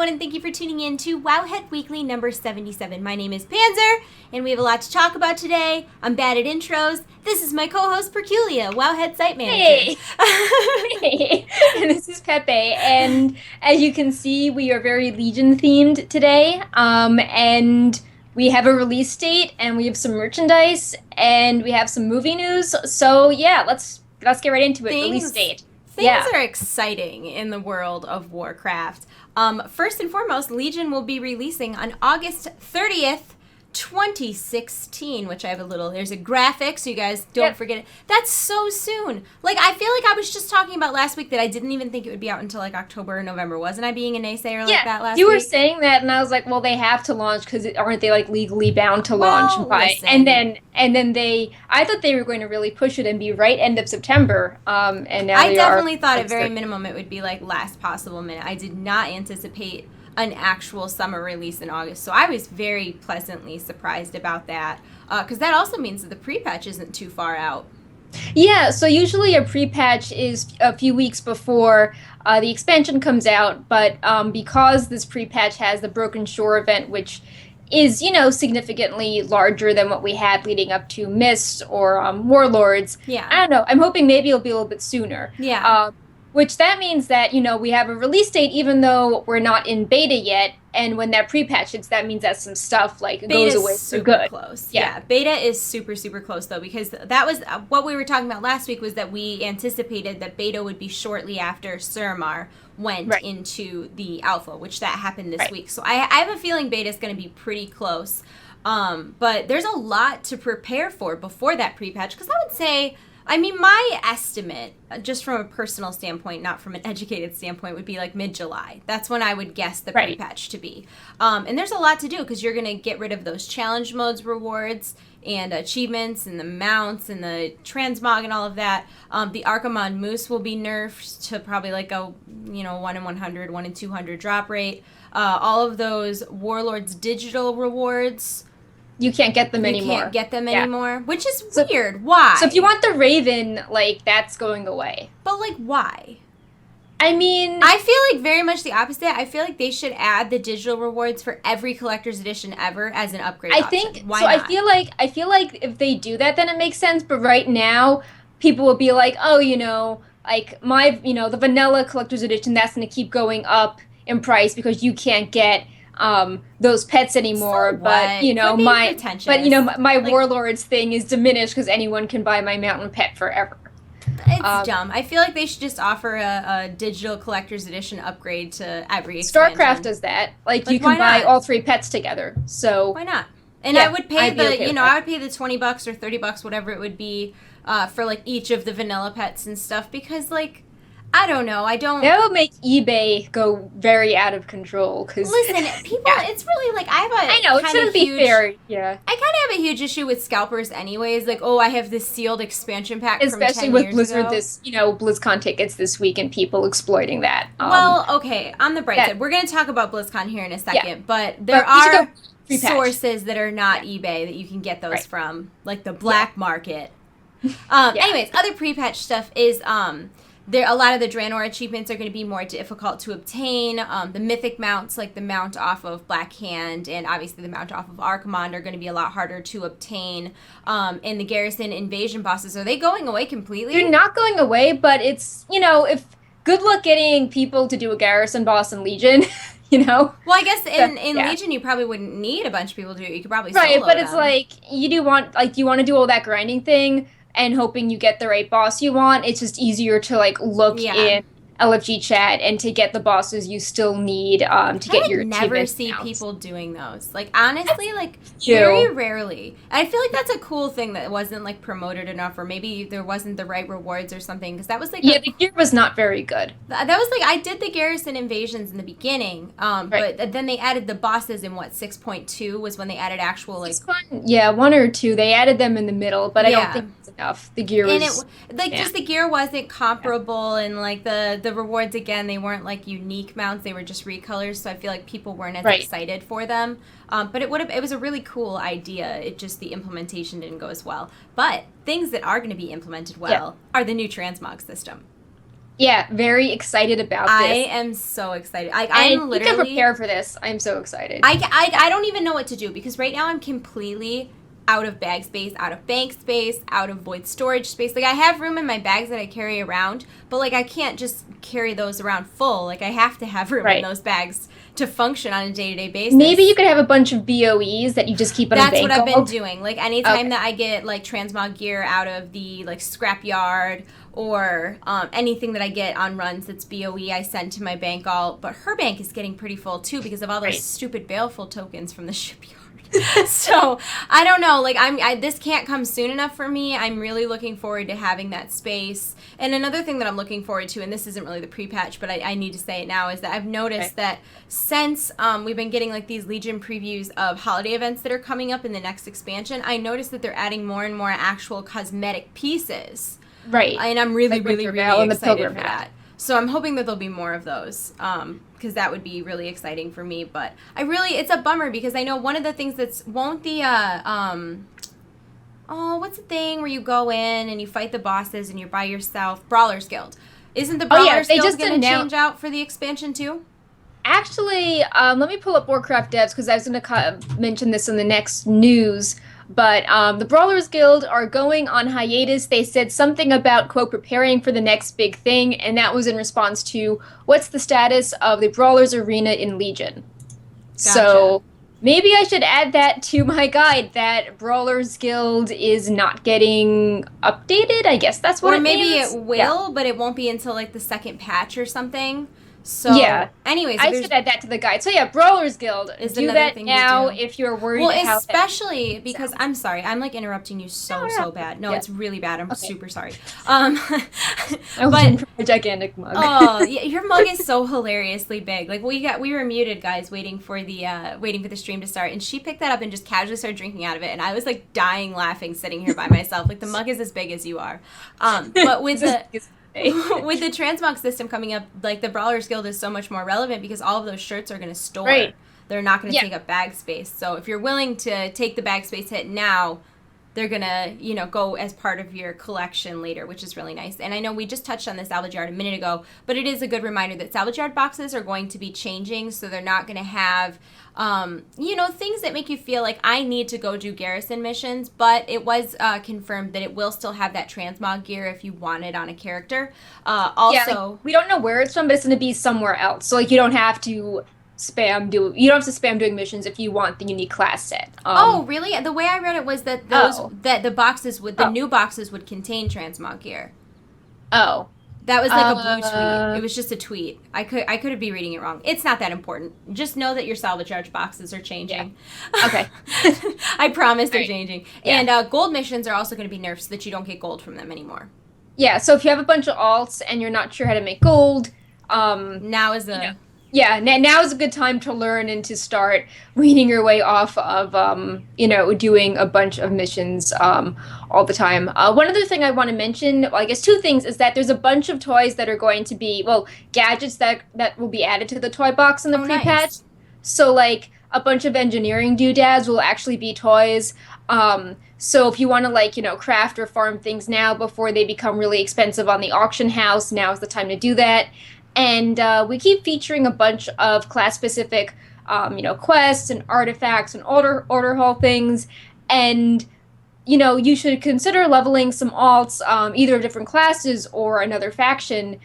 everyone, and thank you for tuning in to Wowhead Weekly number 77. My name is Panzer, and we have a lot to talk about today. I'm bad at intros. This is my co-host, Perculia, Wowhead site manager. Hey! And this is Pepe, and as you can see, we are very Legion-themed today, and we have a release date, and we have some merchandise, and we have some movie news, so yeah, let's get right into it. Release date. Things are exciting in the world of Warcraft. First and foremost, Legion will be releasing on August 30th, 2016, which I have there's a graphic, so you guys don't forget it. That's so soon. Like, I feel like I was just talking about last week that I didn't even think it would be out until, like, October or November. Wasn't I being a naysayer like that last week? You were saying that, and I was like, well, they have to launch, because aren't they, like, legally bound to launch by... Listen. And then I thought they were going to really push it and be right end of September, and now I definitely thought at very minimum it would be, like, last possible minute. I did not anticipate an actual summer release in August, so I was very pleasantly surprised about that, because that also means that the pre-patch isn't too far out. Yeah, so usually a pre-patch is a few weeks before the expansion comes out, but because this pre-patch has the Broken Shore event, which is, significantly larger than what we had leading up to Mist or Warlords, Yeah. I don't know, I'm hoping maybe it'll be a little bit sooner. Yeah. Which that means that, we have a release date even though we're not in beta yet, and when that pre-patch hits, that means that some stuff, goes away for good. Close. Yeah, beta is super, super close, though, because that was what we were talking about last week, was that we anticipated that beta would be shortly after Suramar went into the alpha, which that happened this week. So I have a feeling beta is going to be pretty close, but there's a lot to prepare for before that pre-patch, because I would say... my estimate, just from a personal standpoint, not from an educated standpoint, would be like mid-July. That's when I would guess the pre-patch to be. And there's a lot to do, because you're going to get rid of those challenge modes rewards and achievements and the mounts and the Transmog and all of that. The Archaeology Moose will be nerfed to probably like a 1 in 100, 1 in 200 drop rate. All of those Warlords digital rewards... You can't get them anymore. You can't get them anymore, which is weird. Why? So if you want the Raven, that's going away. But, why? I mean... I feel like very much the opposite. I feel like they should add the digital rewards for every collector's edition ever as an upgrade option. Why not? I feel like if they do that, then it makes sense. But right now, people will be like, oh, the vanilla collector's edition, that's going to keep going up in price because you can't get... those pets anymore, so my Warlords thing is diminished because anyone can buy my mountain pet forever. It's dumb. I feel like they should just offer a digital collector's edition upgrade to every expansion. StarCraft does that. You can buy all 3 pets together. So why not? And I would pay I would pay the $20 or $30, whatever it would be, for each of the vanilla pets and stuff, because I don't know. That would make eBay go very out of control. Listen, people, it's really I know, it shouldn't be fair. Yeah. I kind of have a huge issue with scalpers anyways. I have this sealed expansion pack especially from 10 with years Blizzard ago. BlizzCon tickets this week and people exploiting that. Well, okay, on the bright side, we're going to talk about BlizzCon here in a second, but there are sources that are not eBay that you can get those from, the black market. Anyways, other pre-patch stuff is... a lot of the Draenor achievements are going to be more difficult to obtain. The mythic mounts, like the mount off of Black Hand and obviously the mount off of Archaeology, are going to be a lot harder to obtain. And the Garrison invasion bosses, are they going away completely? They're not going away, but it's, if good luck getting people to do a Garrison boss in Legion, Well, I guess in Legion you probably wouldn't need a bunch of people to do it. You could probably solo but them. It's you want to do all that grinding thing and hoping you get the right boss you want. It's just easier to look in LFG chat and to get the bosses you still need to get your achievements. I never see people doing those. Honestly, very rarely. And I feel like that's a cool thing that wasn't promoted enough, or maybe there wasn't the right rewards or something, because that was the gear was not very good. That was I did the Garrison invasions in the beginning, but then they added the bosses in 6.2 was when they added actual 1 or 2. They added them in the middle, but I don't think it's enough. The gear was just the gear wasn't comparable, and the rewards, again, they weren't unique mounts, they were just recolors, so I feel like people weren't as excited for them. But it was a really cool idea. It just, the implementation didn't go as well. But things that are going to be implemented well are the new Transmog system. Yeah, very excited about this. I am so excited. I'm literally... You can prepare for this. I'm so excited. I don't even know what to do because right now I'm completely out of bag space, out of bank space, out of void storage space. Like, I have room in my bags that I carry around, but, like, I can't just carry those around full. Like, I have to have room in those bags to function on a day-to-day basis. Maybe you could have a bunch of BOEs that you just keep on a bank. That's what I've been doing. Like, anytime that I get, like, transmog gear out of the, like, scrapyard or anything that I get on runs that's BOE, I send to my bank alt. But her bank is getting pretty full, too, because of all those stupid baleful tokens from the shipyard. So I don't know, like this can't come soon enough for me. I'm really looking forward to having that space. And another thing that I'm looking forward to, and this isn't really the pre-patch, but I need to say it now, is that I've noticed that since we've been getting like these Legion previews of holiday events that are coming up in the next expansion, I noticed that they're adding more and more actual cosmetic pieces. Right. And I'm really excited for that. So I'm hoping that there'll be more of those, because that would be really exciting for me. But it's a bummer because I know one of the things what's the thing where you go in and you fight the bosses and you're by yourself? Brawlers Guild. Isn't the Brawlers Guild going to change out for the expansion too? Actually, let me pull up Warcraft devs because I was going to mention this in the next news. But the Brawlers Guild are going on hiatus. They said something about, quote, preparing for the next big thing, and that was in response to what's the status of the Brawlers Arena in Legion. Gotcha. So maybe I should add that to my guide, that Brawlers Guild is not getting updated. I guess that's what it means. Or maybe it will, but it won't be until, like, the second patch or something. So, anyways, I should add that to the guide. So, Brawlers Guild. Do that now if you're worried. Well, especially because, I'm sorry, I'm like interrupting you so bad. No, it's really bad. I'm super sorry. But a gigantic mug. Oh, your mug is so hilariously big. Like we were muted, guys, waiting for the stream to start, and she picked that up and just casually started drinking out of it, and I was like dying laughing sitting here by myself. Like the mug is as big as you are. But with the with the transmog system coming up, like the Brawlers Guild is so much more relevant because all of those shirts are going to store. Right. They're not going to take up bag space. So if you're willing to take the bag space hit now, they're going to, go as part of your collection later, which is really nice. And I know we just touched on the salvage yard a minute ago, but it is a good reminder that salvage yard boxes are going to be changing. So they're not going to have, things that make you feel like I need to go do garrison missions. But it was confirmed that it will still have that transmog gear if you want it on a character. We don't know where it's from, but it's going to be somewhere else. So you don't have to spam doing missions if you want the unique class set. Oh, really? The way I read it was that the boxes the new boxes would contain transmog gear. Oh. That was like a blue tweet. It was just a tweet. I could be reading it wrong. It's not that important. Just know that your salvage yard boxes are changing. Yeah. Okay. I promise they're changing. Yeah. And gold missions are also going to be nerfed so that you don't get gold from them anymore. Yeah, so if you have a bunch of alts and you're not sure how to make gold, now is now is a good time to learn and to start weaning your way off of, doing a bunch of missions all the time. One other thing I want to mention, well, I guess two things, is that there's a bunch of toys that are going to be, gadgets that will be added to the toy box in the pre-patch. Nice. So, like, a bunch of engineering doodads will actually be toys. So if you want to, craft or farm things now before they become really expensive on the auction house, now is the time to do that. And we keep featuring a bunch of class-specific, quests and artifacts and order hall things. And, you should consider leveling some alts, either of different classes or another faction.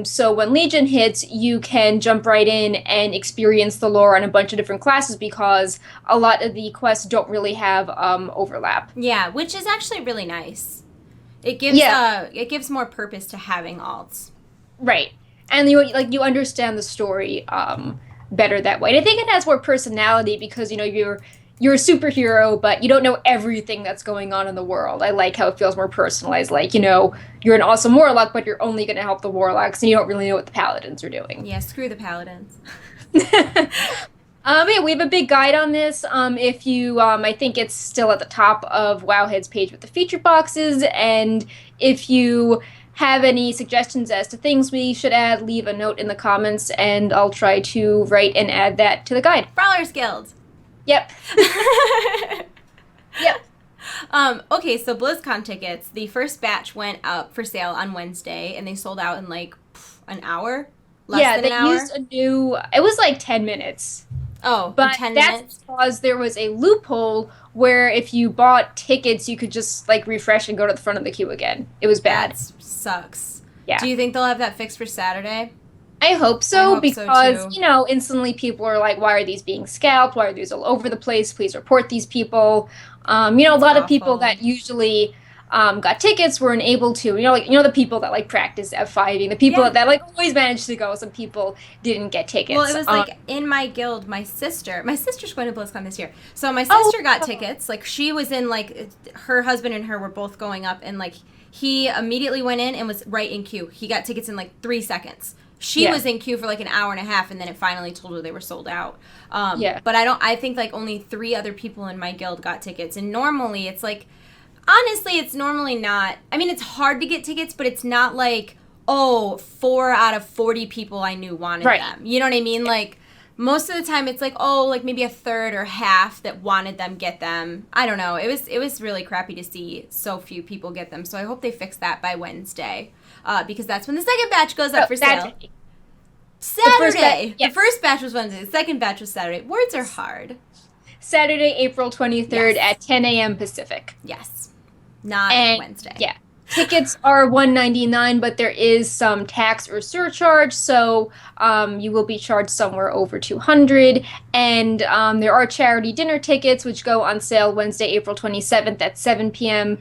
So when Legion hits, you can jump right in and experience the lore on a bunch of different classes because a lot of the quests don't really have overlap. Yeah, which is actually really nice. It gives more purpose to having alts. Right. And you understand the story better that way. And I think it has more personality because you're a superhero, but you don't know everything that's going on in the world. I like how it feels more personalized. Like you're an awesome warlock, but you're only going to help the warlocks, and you don't really know what the paladins are doing. Yeah, screw the paladins. We have a big guide on this. If you, I think it's still at the top of Wowhead's page with the feature boxes, and if you have any suggestions as to things we should add, leave a note in the comments, and I'll try to write and add that to the guide. Brawlers Guild. Yep. Yep. Okay, so BlizzCon tickets, the first batch went up for sale on Wednesday, and they sold out in like an hour? Less than they an hour? used it was like 10 minutes. Oh, But 10 that's minutes? because there was a loophole where if you bought tickets, you could just like refresh and go to the front of the queue again. It was bad. That sucks. Yeah. Do you think they'll have that fixed for Saturday? I hope I so hope so, because, too. instantly people are like, why are these being scalped? Why are these all over the place? Please report these people. A It's lot of people awful. that usually got tickets weren't able to, the people that like practice F5ing, the people Yeah. that like always managed to go. Some people didn't get tickets. Well, it was like in my guild, my sister's going to BlizzCon this year. So my Oh, sister got tickets. Like she was in like her husband and her were both going up, and like he immediately went in and was right in queue. He got tickets in like 3 seconds. She yeah, was in queue for like an hour and a half, and then it finally told her they were sold out. yeah, But I think like only 3 other people in my guild got tickets, and normally it's like, honestly, it's normally not. I mean, it's hard to get tickets, but it's not like, oh, 4 out of 40 people I knew wanted right. them. You know what I mean? Like, most of the time it's like, oh, like maybe a third or half that wanted them get them. I don't know. It was really crappy to see so few people get them. So I hope they fix that by Wednesday, because that's when the second batch goes up for sale. Saturday. The first batch was Wednesday. The second batch was Saturday. Words are hard. Saturday, April 23rd Yes. at 10 a.m. Pacific. Yes. Not And Wednesday. yeah, tickets are $199, but there is some tax or surcharge, so you will be charged somewhere over $200. And there are charity dinner tickets, which go on sale Wednesday, April 27th at 7 p.m.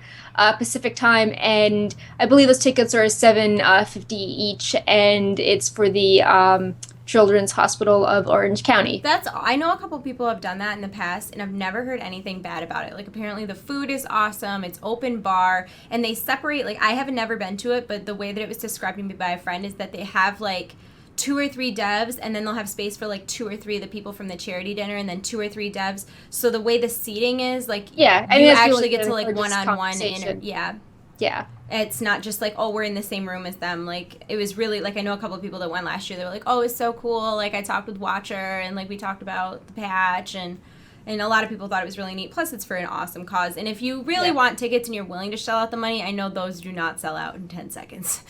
Pacific time, and I believe those tickets are $7.50 each, and it's for the Children's Hospital of Orange County. I know a couple people have done that in the past, and I've never heard anything bad about it. Like, apparently the food is awesome, it's open bar, and they separate, like, I haven't never been to it, but the way that it was described to me by a friend is that they have, like, 2 or 3 devs, and then they'll have space for, like, 2 or 3 of the people from the charity dinner, and then 2 or 3 devs. So the way the seating is, like, Yeah, I you mean, that's actually really get good to, like, for just one-on-one, conversation. yeah. Yeah. It's not just like, oh, we're in the same room as them. Like, it was really, like, I know a couple of people that went last year. They were like, oh, it's so cool. Like, I talked with Watcher, and, like, we talked about the patch, and a lot of people thought it was really neat. Plus, it's for an awesome cause. And if you really want tickets and you're willing to shell out the money, I know those do not sell out in 10 seconds.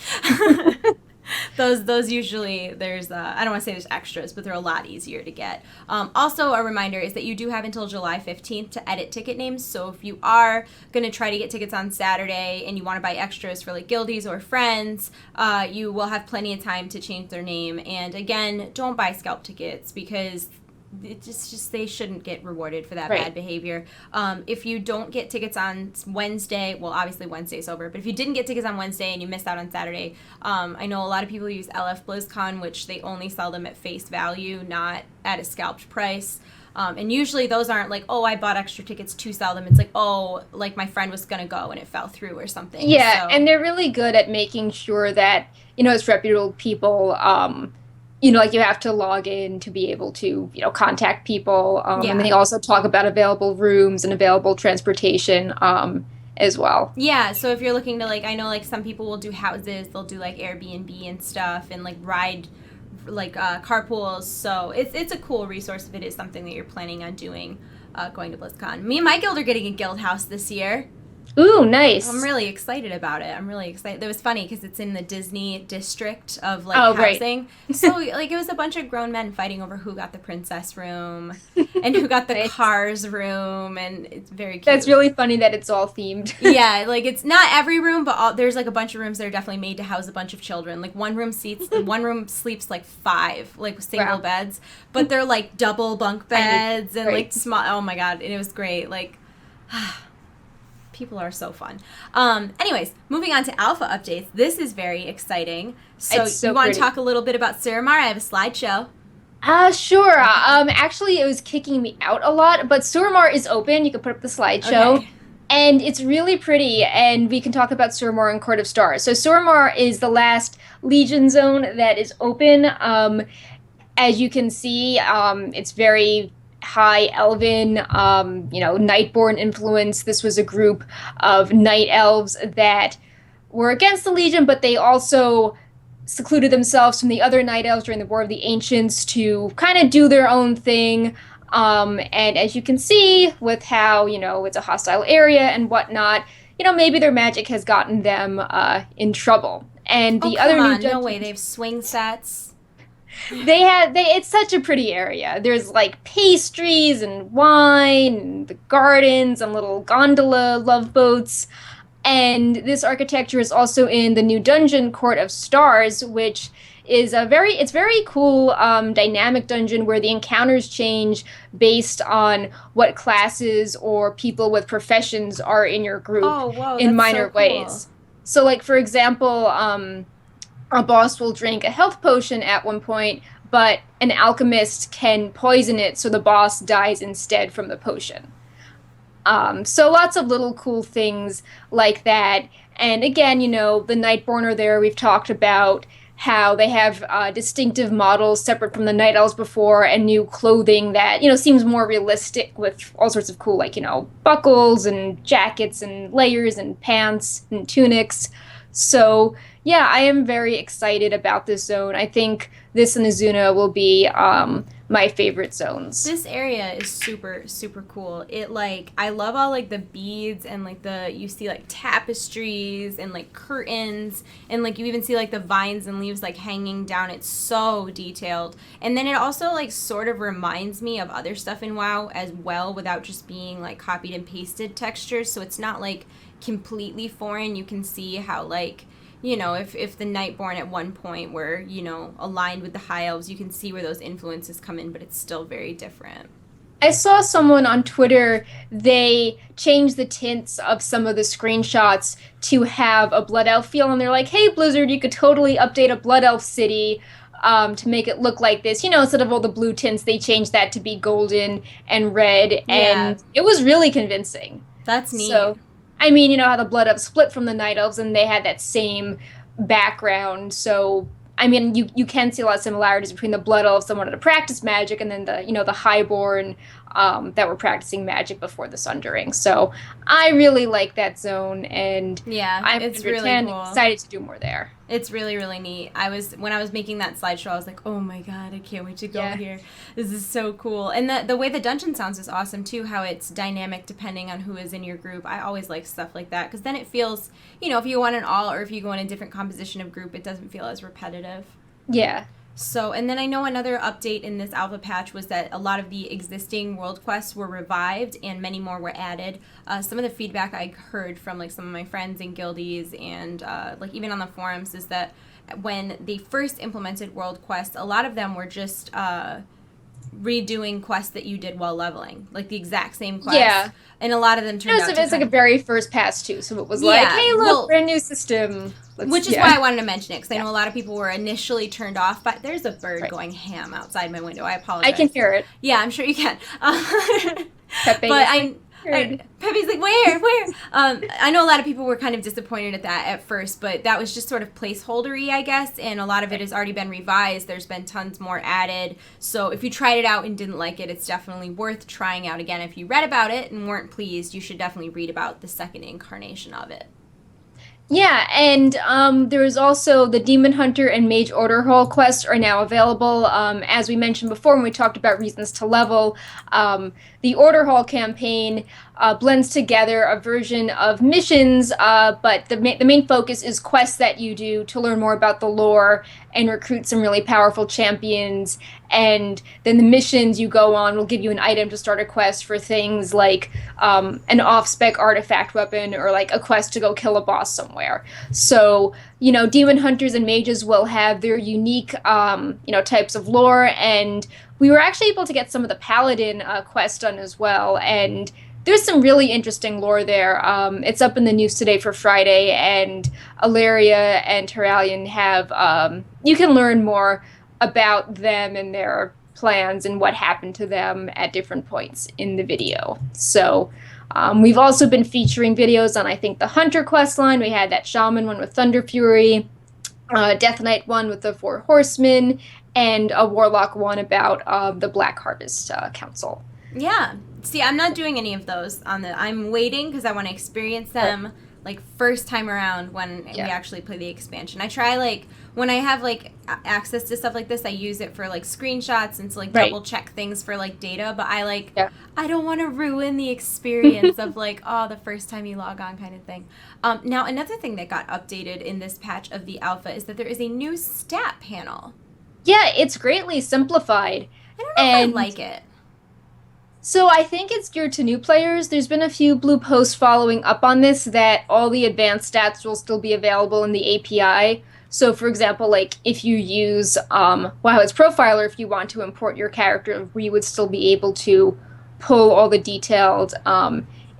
Those usually, there's, I don't want to say there's extras, but they're a lot easier to get. Also, a reminder is that you do have until July 15th to edit ticket names. So if you are going to try to get tickets on Saturday and you want to buy extras for like guildies or friends, you will have plenty of time to change their name. And again, don't buy scalp tickets because it just they shouldn't get rewarded for that bad behavior. If you don't get tickets on Wednesday, well, obviously Wednesday's over, but if you didn't get tickets on Wednesday and you missed out on Saturday, I know a lot of people use LF BlizzCon, which they only sell them at face value, not at a scalped price. And usually those aren't like, oh, I bought extra tickets to sell them. It's like, oh, like my friend was going to go and it fell through or something. Yeah, So, and they're really good at making sure that, it's reputable people, like you have to log in to be able to, contact people. And they also talk about available rooms and available transportation as well. Yeah, so if you're looking to, like, I know, like, some people will do houses, they'll do, like, Airbnb and stuff and, like, ride, like, carpools. So it's a cool resource if it is something that you're planning on doing, going to BlizzCon. Me and my guild are getting a guild house this year. Ooh, nice. I'm really excited about it. I'm really excited. It was funny because it's in the Disney district of, like, housing. Right. So, like, it was a bunch of grown men fighting over who got the princess room and who got the cars room, and it's very cute. That's really funny that it's all themed. Yeah, like, it's not every room, but there's, like, a bunch of rooms that are definitely made to house a bunch of children. Like, one room sleeps, like, 5, like, single beds, but they're, like, double bunk beds and, like, small. Oh, my God. And it was great. Like, people are so fun. Anyways, moving on to alpha updates. This is very exciting. So you want to talk a little bit about Suramar? I have a slideshow. Sure. Actually, it was kicking me out a lot, but Suramar is open. You can put up the slideshow. Okay. And it's really pretty, and we can talk about Suramar and Court of Stars. So Suramar is the last Legion zone that is open. As you can see, it's very high elven, Nightborn influence. This was a group of night elves that were against the Legion, but they also secluded themselves from the other night elves during the War of the Ancients to kind of do their own thing. And as you can see, with how, it's a hostile area and whatnot, maybe their magic has gotten them in trouble. And Oh, the come other new on. dungeons, No way. They have swing sets. it's such a pretty area. There's like pastries and wine and the gardens and little gondola love boats. And this architecture is also in the new dungeon Court of Stars, which is it's very cool, dynamic dungeon where the encounters change based on what classes or people with professions are in your group Oh, whoa. in That's so minor cool. ways. So, like for example, a boss will drink a health potion at one point, but an alchemist can poison it so the boss dies instead from the potion. So lots of little cool things like that. And again, the Nightborn are there. We've talked about how they have distinctive models separate from the Night Elves before and new clothing that, seems more realistic with all sorts of cool, like, buckles and jackets and layers and pants and tunics. So, yeah, I am very excited about this zone. I think this and Azuna will be my favorite zones. This area is super, super cool. I love all, like, the beads and, like, you see, like, tapestries and, like, curtains. And, like, you even see, like, the vines and leaves, like, hanging down. It's so detailed. And then it also, like, sort of reminds me of other stuff in WoW as well without just being, like, copied and pasted textures. So it's not, like, completely foreign. You can see how, like, if the Nightborn at one point were, aligned with the High Elves, you can see where those influences come in, but it's still very different. I saw someone on Twitter, they changed the tints of some of the screenshots to have a Blood Elf feel, and they're like, hey, Blizzard, you could totally update a Blood Elf city to make it look like this. Instead of all the blue tints, they changed that to be golden and red, and it was really convincing. That's neat. So, I mean, how the Blood Elves split from the Night Elves, and they had that same background. So, I mean, you can see a lot of similarities between the Blood Elves that wanted to practice magic, and then the Highborn that were practicing magic before the Sundering. So, I really like that zone, and it's really cool. Excited to do more there. It's really, really neat. When I was making that slideshow, I was like, oh my god, I can't wait to go here. This is so cool. And the way the dungeon sounds is awesome, too, how it's dynamic depending on who is in your group. I always like stuff like that, because then it feels, if you go on an all or if you go in a different composition of group, it doesn't feel as repetitive. Yeah. So, and then I know another update in this alpha patch was that a lot of the existing world quests were revived and many more were added. Some of the feedback I heard from, like, some of my friends in guildies and, like, even on the forums is that when they first implemented world quests, a lot of them were just redoing quests that you did while leveling, like the exact same quests. Yeah. And a lot of them turned out it's like a very first pass too, so it was like, hey, look, brand new system. Which is why I wanted to mention it, because I know a lot of people were initially turned off, but there's a bird going ham outside my window. I apologize. I can hear it. Yeah, I'm sure you can. Pepe, but Pepe's like, where? I know a lot of people were kind of disappointed at that at first, but that was just sort of placeholdery, I guess, and a lot of it has already been revised. There's been tons more added, so if you tried it out and didn't like it, it's definitely worth trying out again. If you read about it and weren't pleased, you should definitely read about the second incarnation of it. Yeah, and there is also the Demon Hunter and Mage Order Hall quests are now available. As we mentioned before when we talked about reasons to level, the Order Hall campaign blends together a version of missions, but the main focus is quests that you do to learn more about the lore and recruit some really powerful champions. And then the missions you go on will give you an item to start a quest for things like an off-spec artifact weapon or like a quest to go kill a boss somewhere. So, Demon Hunters and Mages will have their unique, types of lore, and we were actually able to get some of the Paladin quests done as well, and there's some really interesting lore there. It's up in the news today for Friday, and Ilaria and Terralion have, you can learn more about them and their plans and what happened to them at different points in the video. So we've also been featuring videos on, I think, the Hunter quest line. We had that Shaman one with Thunder Fury, Death Knight one with the Four Horsemen, and a Warlock one about the Black Harvest Council. Yeah. See, I'm not doing any of those I'm waiting because I want to experience them like first time around when we actually play the expansion. I try like when I have like access to stuff like this, I use it for like screenshots and to like double check things for like data, but I like I don't want to ruin the experience of like the first time you log on kind of thing. Now another thing that got updated in this patch of the alpha is that there is a new stat panel. Yeah, it's greatly simplified. I don't know if I like it. So I think it's geared to new players. There's been a few blue posts following up on this that all the advanced stats will still be available in the API. So for example, like if you use Wowhead's Profiler, if you want to import your character, we would still be able to pull all the detailed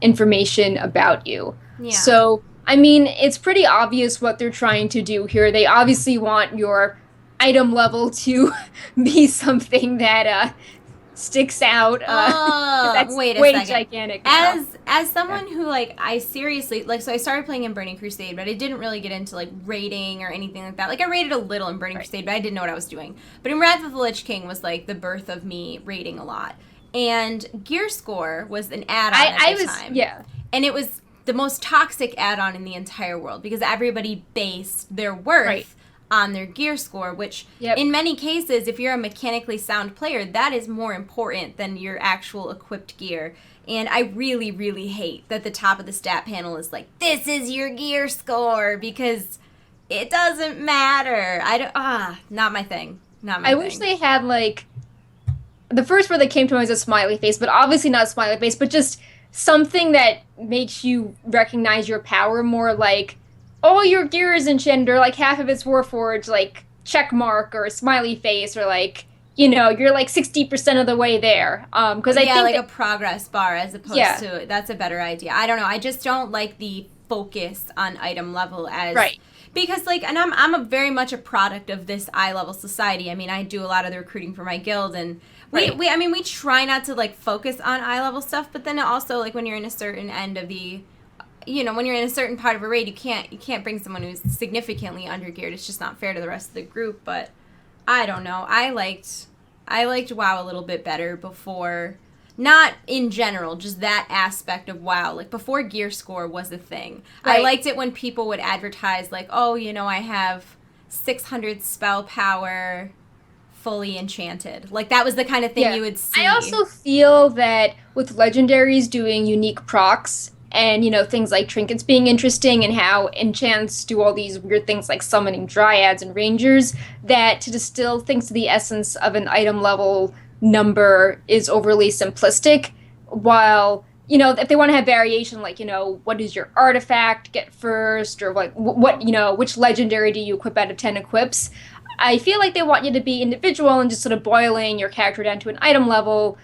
information about you. Yeah. So, I mean, it's pretty obvious what they're trying to do here. They obviously want your item level to be something that sticks out. That's wait a way second. Gigantic. As someone who like I seriously like, so I started playing in Burning Crusade, but I didn't really get into like raiding or anything like that. Like I raided a little in Burning Crusade, but I didn't know what I was doing. But in Wrath of the Lich King was like the birth of me raiding a lot. And Gear Score was an add-on at the time. Yeah. And it was the most toxic add-on in the entire world because everybody based their worth on their gear score, which in many cases, if you're a mechanically sound player, that is more important than your actual equipped gear. And I really, really hate that the top of the stat panel is like, this is your gear score, because it doesn't matter. Not my thing. I wish they had, like, the first word that came to mind was a smiley face, but obviously not a smiley face, but just something that makes you recognize your power more, like, all your gear is enchanted, or like half of it's Warforged, like check mark or a smiley face, or like, you know, you're like 60% of the way there. Because I think like a progress bar as opposed to, that's a better idea. I don't know. I just don't like the focus on item level as because like, and I'm a very much a product of this eye level society. I mean, I do a lot of the recruiting for my guild, and we try not to like focus on eye level stuff, but then also like when you're in a certain end of the, you know, when you're in a certain part of a raid, you can't bring someone who's significantly undergeared. It's just not fair to the rest of the group. But I don't know. I liked WoW a little bit better before. Not in general, just that aspect of WoW. Like before gear score was a thing. I liked it when people would advertise like, oh, you know, I have 600 spell power, fully enchanted. Like that was the kind of thing you would see. I also feel that with legendaries doing unique procs, and, you know, things like trinkets being interesting and how enchants do all these weird things like summoning dryads and rangers, that to distill things to the essence of an item level number is overly simplistic, while, you know, if they want to have variation, like, you know, what does your artifact get first, or like what, you know, which legendary do you equip out of 10 equips, I feel like they want you to be individual, and just sort of boiling your character down to an item level,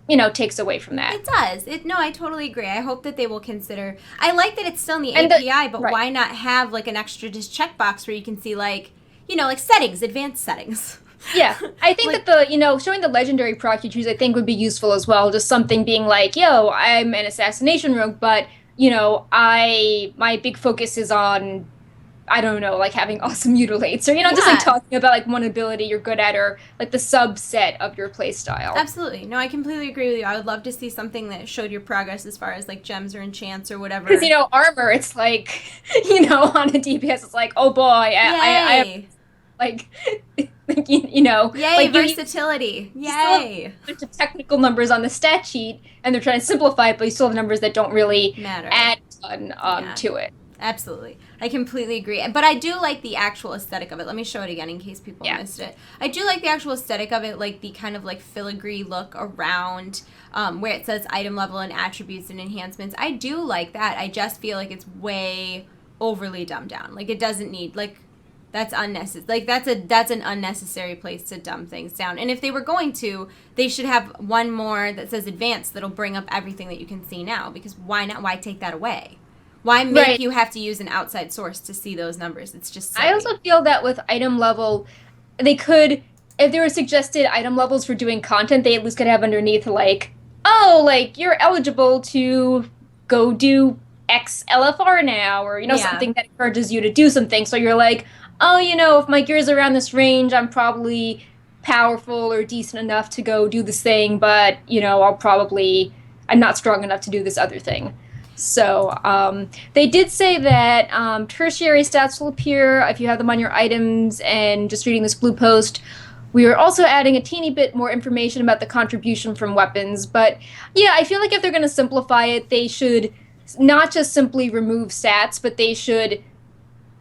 you know, takes away from that. It does. No, I totally agree. I hope that they will consider. I like that it's still in the API, but why not have like an extra just checkbox where you can see like, you know, like settings, advanced settings. Yeah, I think like, that the, you know, showing the legendary proc you choose, I think would be useful as well. Just something being like, yo, I'm an assassination rogue, but, you know, my big focus is on, I don't know, like having awesome mutilates, or, you know, just like talking about like one ability you're good at, or like the subset of your playstyle. Absolutely. No, I completely agree with you. I would love to see something that showed your progress as far as like gems or enchants or whatever. Because, you know, armor, it's like, you know, on a DPS, it's like, oh boy, I have, like, you know. Yay, like versatility. Yay. A bunch of technical numbers on the stat sheet, and they're trying to simplify it, but you still have numbers that don't really add a ton to it. Absolutely. I completely agree. But I do like the actual aesthetic of it. Let me show it again in case people missed it. I do like the actual aesthetic of it, like the kind of like filigree look around where it says item level and attributes and enhancements. I do like that. I just feel like it's way overly dumbed down. Like it doesn't need, like, that's unnecessary. Like that's an unnecessary place to dumb things down. And if they were going to, they should have one more that says advanced that'll bring up everything that you can see now, because why not? Why take that away? Why make you have to use an outside source to see those numbers? It's just silly. I also feel that with item level, they could, if there were suggested item levels for doing content, they at least could have underneath, like, oh, like, you're eligible to go do X LFR now, or, you know, something that encourages you to do something. So you're like, oh, you know, if my gear's around this range, I'm probably powerful or decent enough to go do this thing, but, you know, I'm not strong enough to do this other thing. So they did say that tertiary stats will appear if you have them on your items, and just reading this blue post, we are also adding a teeny bit more information about the contribution from weapons. But yeah, I feel like if they're going to simplify it, they should not just simply remove stats, but they should,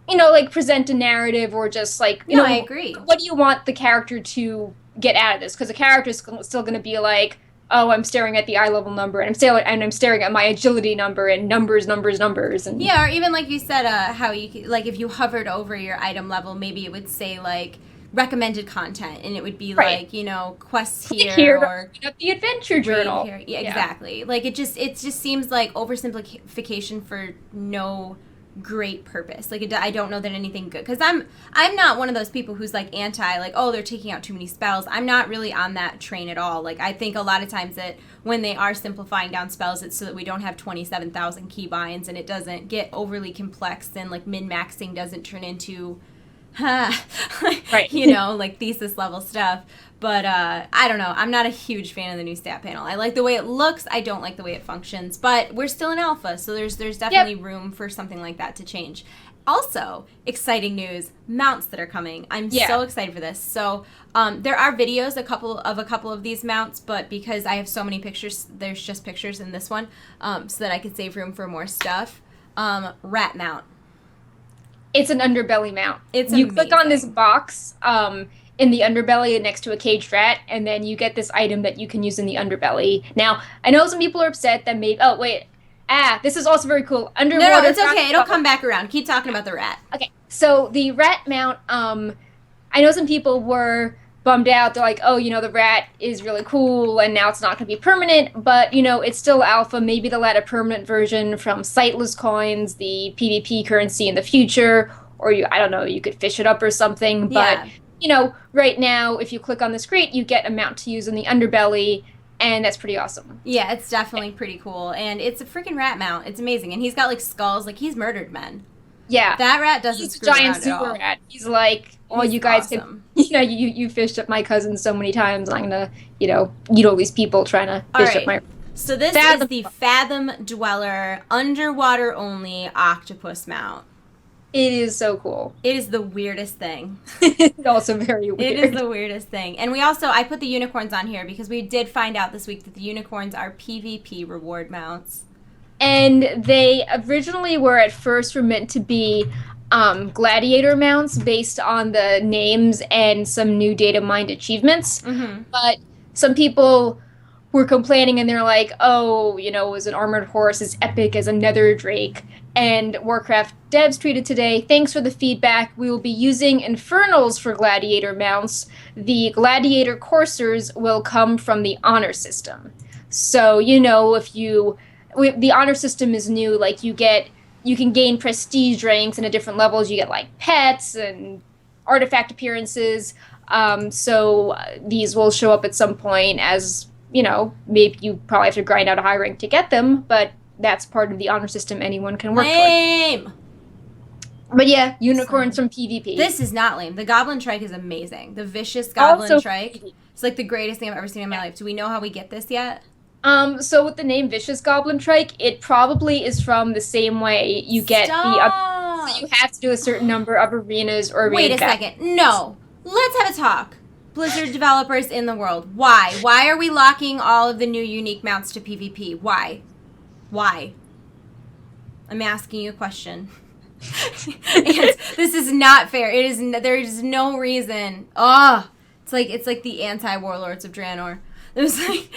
like present a narrative, or just like, I agree. What do you want the character to get out of this? Because the character is still going to be like, oh, I'm staring at the eye level number, and I'm staring at my agility number, and numbers, and yeah, or even like you said, how you like if you hovered over your item level, maybe it would say like recommended content, and it would be like quests here or the adventure journal. Yeah, exactly. Like it just seems like oversimplification for no great purpose. Like I don't know that anything good, because I'm not one of those people who's like anti, like, oh, they're taking out too many spells. I'm not really on that train at all. Like I think a lot of times that when they are simplifying down spells, it's so that we don't have 27,000 keybinds, and it doesn't get overly complex, and like min-maxing doesn't turn into right. Like thesis level stuff. But I don't know. I'm not a huge fan of the new stat panel. I like the way it looks. I don't like the way it functions. But we're still in alpha, so there's definitely room for something like that to change. Also, exciting news, mounts that are coming. I'm so excited for this. So there are videos, a couple of these mounts, but because I have so many pictures, there's just pictures in this one, so that I could save room for more stuff. Rat mount. It's an Underbelly mount. It's you amazing. Click on this box in the Underbelly next to a caged rat, and then you get this item that you can use in the Underbelly. Now, I know some people are upset that this is also very cool. Underwater. No, it's okay. It'll come back around. Keep talking about the rat. Okay, so the rat mount, I know some people were bummed out. They're like, oh, the rat is really cool, and now it's not going to be permanent, but, it's still alpha. Maybe they'll add a permanent version from sightless coins, the PvP currency in the future, or I don't know, you could fish it up or something, but, right now, if you click on this crate, you get a mount to use in the Underbelly, and that's pretty awesome. Yeah, it's definitely pretty cool, and it's a freaking rat mount. It's amazing, and he's got, like, skulls. Like, he's murdered men. Yeah. That rat doesn't screw around at all. Rat. He's like, you guys awesome. can, you fished up my cousin so many times, and I'm gonna, eat all these people trying to fish up my... So this is the Fathom Dweller, underwater only octopus mount. It is so cool. It is the weirdest thing. It's also very weird. It is the weirdest thing. And I put the unicorns on here because we did find out this week that the unicorns are PvP reward mounts. And they originally were meant to be gladiator mounts based on the names and some new data mined achievements. Mm-hmm. But some people were complaining, and they're like, oh, is an armored horse as epic as a nether drake. And Warcraft devs tweeted today, thanks for the feedback. We will be using infernals for gladiator mounts. The gladiator coursers will come from the honor system. So, if the honor system is new, like you can gain prestige ranks in different levels. You get like pets and artifact appearances. So these will show up at some point as, maybe you probably have to grind out a high rank to get them, but that's part of the honor system anyone can work towards. But yeah, unicorns from PvP. This is not lame. The Goblin Trike is amazing. The Vicious Goblin Trike. It's like the greatest thing I've ever seen in my life. Do we know how we get this yet? So with the name Vicious Goblin Trike, it probably is from the same way you get so you have to do a certain number of arenas or Wait a second. No. Let's have a talk. Blizzard developers in the world. Why? Why are we locking all of the new unique mounts to PvP? Why? I'm asking you a question. And this is not fair. There is no reason. It's like the anti-warlords of Draenor. It was like,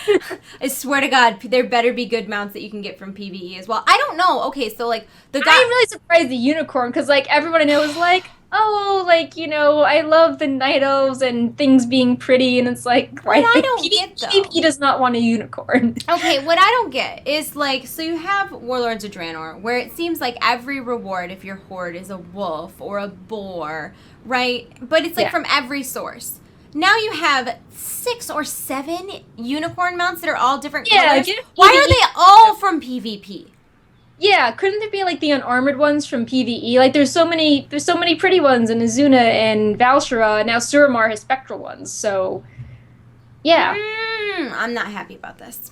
I swear to God, there better be good mounts that you can get from PvE as well. I don't know. Okay, so like I'm really surprised the unicorn, because like everyone I know is like, oh, like, I love the night elves and things being pretty, and it's like, what I don't get though, PvP does not want a unicorn. Okay, what I don't get is like, so you have Warlords of Draenor, where it seems like every reward, if your horde is a wolf or a boar, right? But it's like from every source. Now you have 6 or 7 unicorn mounts that are all different colors. Why are they all from PvP? Yeah, couldn't there be like the unarmored ones from PvE? Like there's so many pretty ones in Azuna and Valshara, and now Suramar has spectral ones. So yeah. I'm not happy about this.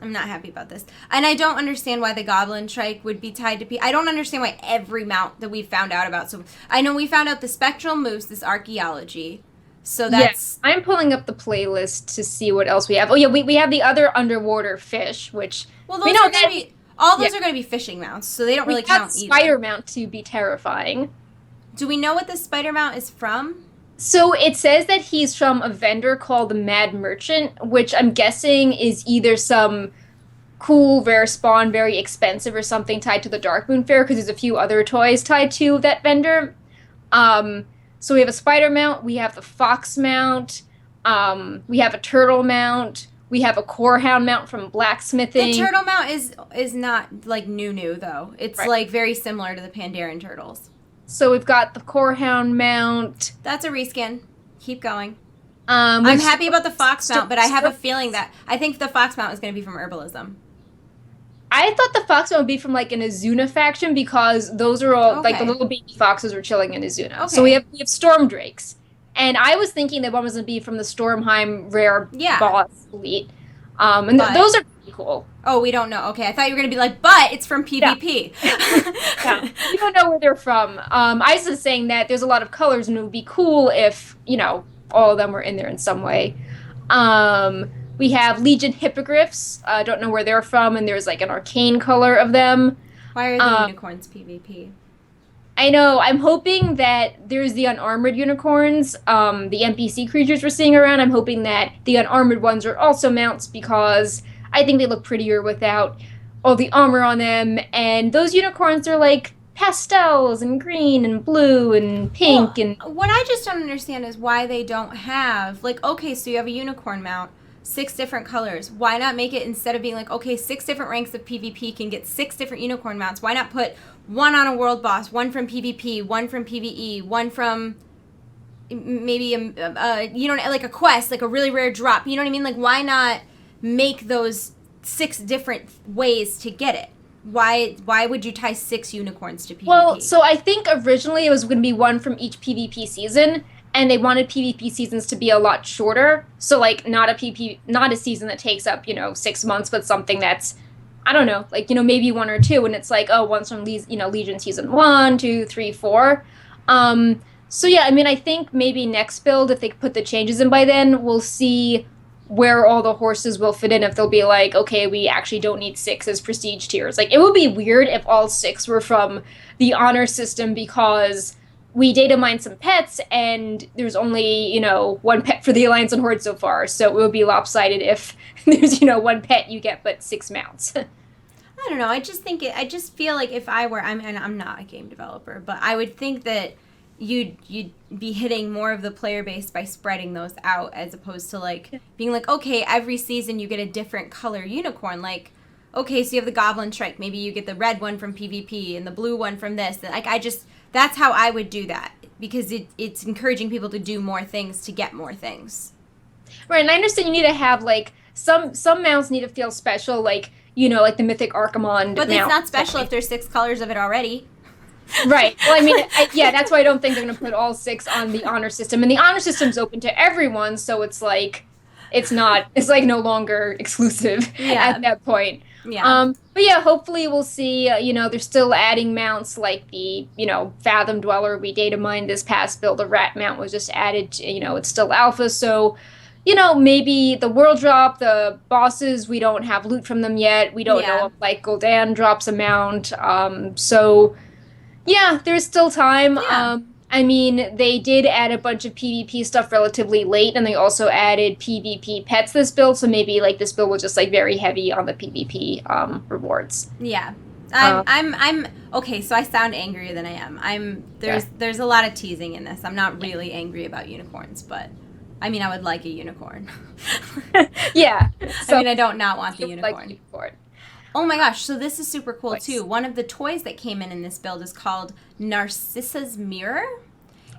I'm not happy about this. And I don't understand why the Goblin Trike would be tied to I don't understand why every mount that we found out about. So I know we found out the Spectral Moose, this Archaeology. So that's... Yeah, I'm pulling up the playlist to see what else we have. Oh, yeah, we have the other underwater fish, which... Well, those are going to be... All those are going to be fishing mounts, so they don't really count either. Spider mount to be terrifying. Do we know what the spider mount is from? So it says that he's from a vendor called the Mad Merchant, which I'm guessing is either some cool rare spawn, very expensive, or something tied to the Darkmoon Fair, because there's a few other toys tied to that vendor. So we have a spider mount, we have the fox mount, we have a turtle mount, we have a corehound mount from blacksmithing. The turtle mount is not like new though. It's like very similar to the Pandaren turtles. So we've got the corehound mount. That's a reskin. Keep going. I'm happy about the fox mount, but I have a feeling that I think the fox mount is going to be from herbalism. I thought the fox mount would be from like an Azuna faction because those are all like the little baby foxes were chilling in Azuna. Okay. So we have storm drakes, and I was thinking that one was going to be from the Stormheim rare boss elite. And those are pretty cool. Oh, we don't know. Okay, I thought you were going to be like, but it's from PvP. Yeah. We don't know where they're from. I was just saying that there's a lot of colors, and it would be cool if, all of them were in there in some way. We have Legion Hippogriffs. I don't know where they're from, and there's like an arcane color of them. Why are the unicorns PvP? I know. I'm hoping that there's the unarmored unicorns, the NPC creatures we're seeing around. I'm hoping that the unarmored ones are also mounts because I think they look prettier without all the armor on them. And those unicorns are like pastels and green and blue and pink. And what I just don't understand is why they don't have, like, okay, so you have a unicorn mount, 6 different colors. Why not make it, instead of being like, okay, 6 different ranks of PvP can get 6 different unicorn mounts, why not put one on a world boss, one from PvP, one from PvE, one from maybe like a quest, like a really rare drop, you know what I mean? Like, why not make those 6 different ways to get it? Why would you tie 6 unicorns to PvP? Well, so I think originally it was going to be one from each PvP season, and they wanted PvP seasons to be a lot shorter. So, like, not a season that takes up, 6 months, but something that's, I don't know, like, maybe 1 or 2, and it's like, oh, one's from Legion season 1, 2, 3, 4. So yeah, I mean, I think maybe next build, if they put the changes in by then, we'll see where all the horses will fit in. If they'll be like, okay, we actually don't need 6 as prestige tiers. Like, it would be weird if all 6 were from the honor system because we data mined some pets, and there's only, 1 pet for the Alliance and Horde so far, so it would be lopsided if there's, 1 pet you get but 6 mounts. I don't know, I just feel like if I were, and I'm not a game developer, but I would think that you'd be hitting more of the player base by spreading those out as opposed to, like, being like, okay, every season you get a different color unicorn, like, okay, so you have the Goblin Trike, maybe you get the red one from PvP and the blue one from this, like, that's how I would do that, because it's encouraging people to do more things to get more things. Right, and I understand you need to have, like, some mounts need to feel special, like, like the Mythic Archimond. But it's not special if there's 6 colors of it already. Right. Well, I mean, that's why I don't think they're going to put all 6 on the honor system. And the honor system's open to everyone, so it's like, it's no longer exclusive at that point. Yeah. But yeah, hopefully we'll see, they're still adding mounts like the, Fathom Dweller we data mined this past build. The Rat mount was just added, it's still alpha, so, maybe the world drop, the bosses, we don't have loot from them yet. We don't know if, like, Gul'dan drops a mount. So, yeah, there's still time. Yeah. I mean, they did add a bunch of PvP stuff relatively late, and they also added PvP pets this build, so maybe, like, this build was just, like, very heavy on the PvP rewards. Yeah. I'm okay, so I sound angrier than I am. There's a lot of teasing in this. I'm not really angry about unicorns, but I mean, I would like a unicorn. Yeah. So, I mean, I don't not want the unicorn. Like unicorn. Oh my gosh, so this is super cool too. One of the toys that came in this build is called Narcissa's Mirror.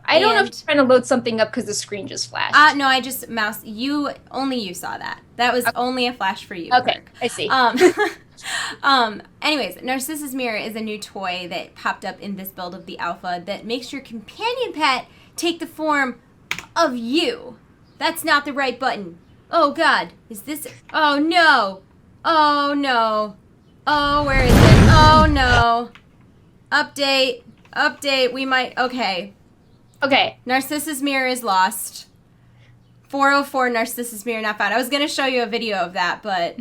I don't know if you're trying to load something up because the screen just flashed. No, I just mouse. You saw that. That was only a flash for you. Okay, Kirk. I see. Anyways, Narcissa's Mirror is a new toy that popped up in this build of the alpha that makes your companion pet take the form of you. That's not the right button. Oh God, is this? Oh no. Oh no. Oh, where is it? Oh no. Update. Update. We might. Okay. Okay. Narcissus Mirror is lost. 404 Narcissus Mirror not found. I was going to show you a video of that, but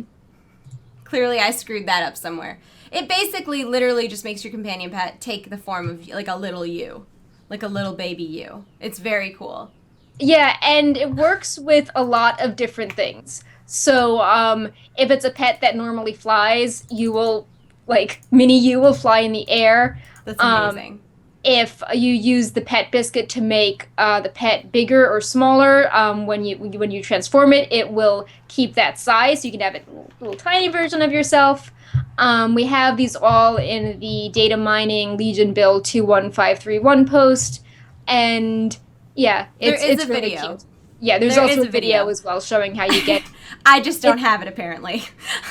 clearly I screwed that up somewhere. It basically literally just makes your companion pet take the form of like a little you. Like a little baby you. It's very cool. Yeah, and it works with a lot of different things. So, if it's a pet that normally flies, you will, like, mini you will fly in the air. That's amazing. If you use the pet biscuit to make the pet bigger or smaller, when you transform it, it will keep that size. So you can have a little tiny version of yourself. We have these all in the data mining Legion build 21531 post, and yeah, it's a really video. cute. Yeah, there's also a video as well showing how you get. I just don't have it apparently.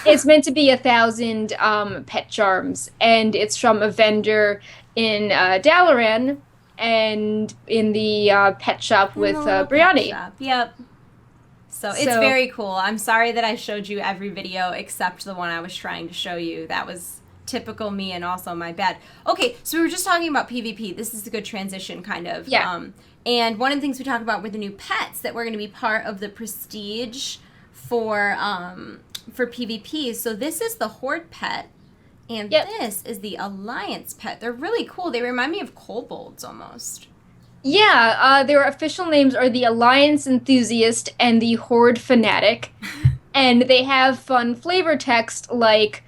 It's meant to be 1,000 pet charms, and it's from a vendor in Dalaran and in the pet shop with Brianni. Yep. So it's very cool. I'm sorry that I showed you every video except the one I was trying to show you. That was typical me and also my bad. Okay, so we were just talking about PvP. This is a good transition, kind of. Yeah. And one of the things we talked about were the new pets that were going to be part of the prestige for PvP. So this is the Horde pet, and this is the Alliance pet. They're really cool. They remind me of kobolds almost. Yeah, their official names are the Alliance Enthusiast and the Horde Fanatic, and they have fun flavor text like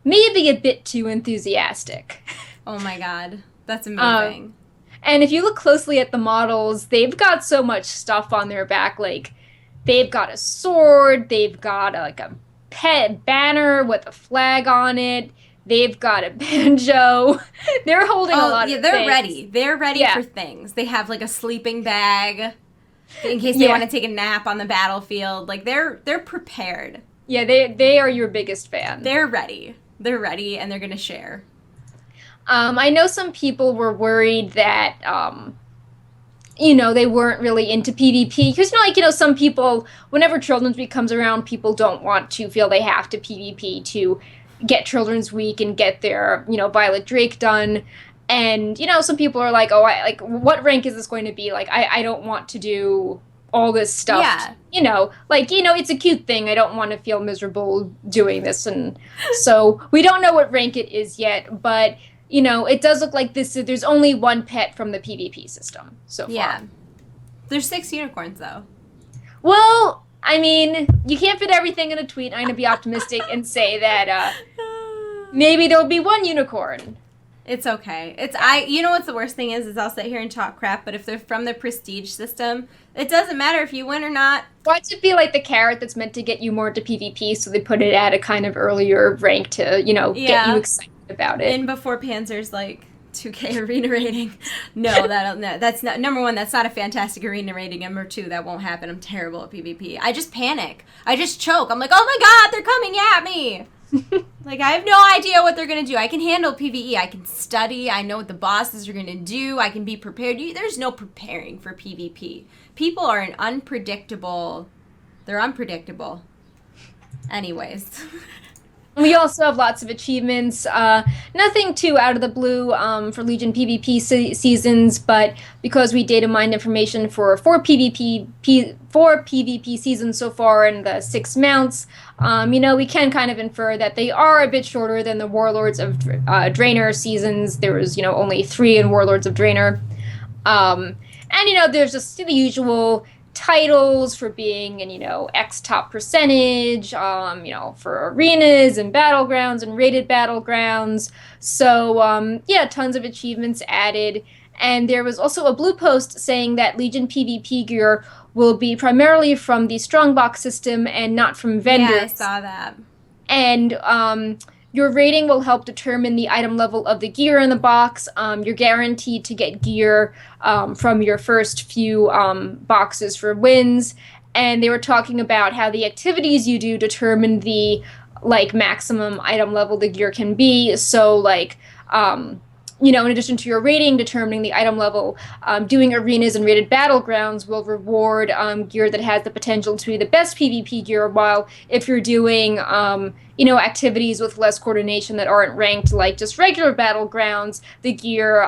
maybe a bit too enthusiastic. Oh my god, that's amazing. And if you look closely at the models, they've got so much stuff on their back. Like, they've got a sword, they've got a pet banner with a flag on it, they've got a banjo. They're holding a lot of they're things. ready. They're ready for things. They have like a sleeping bag in case they want to take a nap on the battlefield. Like, they're prepared. Yeah, they are your biggest fan. They're ready. They're ready, and they're going to share. I know some people were worried that, they weren't really into PvP. Because, some people, whenever Children's Week comes around, people don't want to feel they have to PvP to get Children's Week and get their, Violet Drake done. And, some people are like, what rank is this going to be? Like, I don't want to do all this stuff. Yeah. It's a cute thing. I don't want to feel miserable doing this. And so we don't know what rank it is yet, but... it does look like there's only one pet from the PvP system so far. Yeah. There's 6 unicorns, though. Well, I mean, you can't fit everything in a tweet. I'm going to be optimistic and say that maybe there'll be 1 unicorn. It's okay. You know what's the worst thing is I'll sit here and talk crap, but if they're from the prestige system, it doesn't matter if you win or not. Why should it be like the carrot that's meant to get you more into PvP, so they put it at a kind of earlier rank to, get you excited about it. And before Panzer's like 2K arena rating. No, that's not number 1, that's not a fantastic arena rating. Number 2, that won't happen. I'm terrible at PvP. I just panic. I just choke. I'm like, oh my god, they're coming at me. Like, I have no idea what they're gonna do. I can handle PvE. I can study. I know what the bosses are gonna do. I can be prepared. There's no preparing for PvP. People are unpredictable. They're unpredictable. Anyways. We also have lots of achievements, nothing too out of the blue for Legion PvP seasons, but because we data mined information for 4 PvP seasons so far in the 6 mounts, we can kind of infer that they are a bit shorter than the Warlords of Draenor seasons. There was, only 3 in Warlords of Draenor. And, there's just the usual titles for being in, X top percentage, for arenas and battlegrounds and rated battlegrounds. So, tons of achievements added. And there was also a blue post saying that Legion PvP gear will be primarily from the Strongbox system and not from vendors. Yeah, I saw that. And, your rating will help determine the item level of the gear in the box. You're guaranteed to get gear from your first few boxes for wins. And they were talking about how the activities you do determine the maximum item level the gear can be. So in addition to your rating, determining the item level, doing arenas and rated battlegrounds will reward gear that has the potential to be the best PvP gear, while if you're doing, activities with less coordination that aren't ranked like just regular battlegrounds, the gear,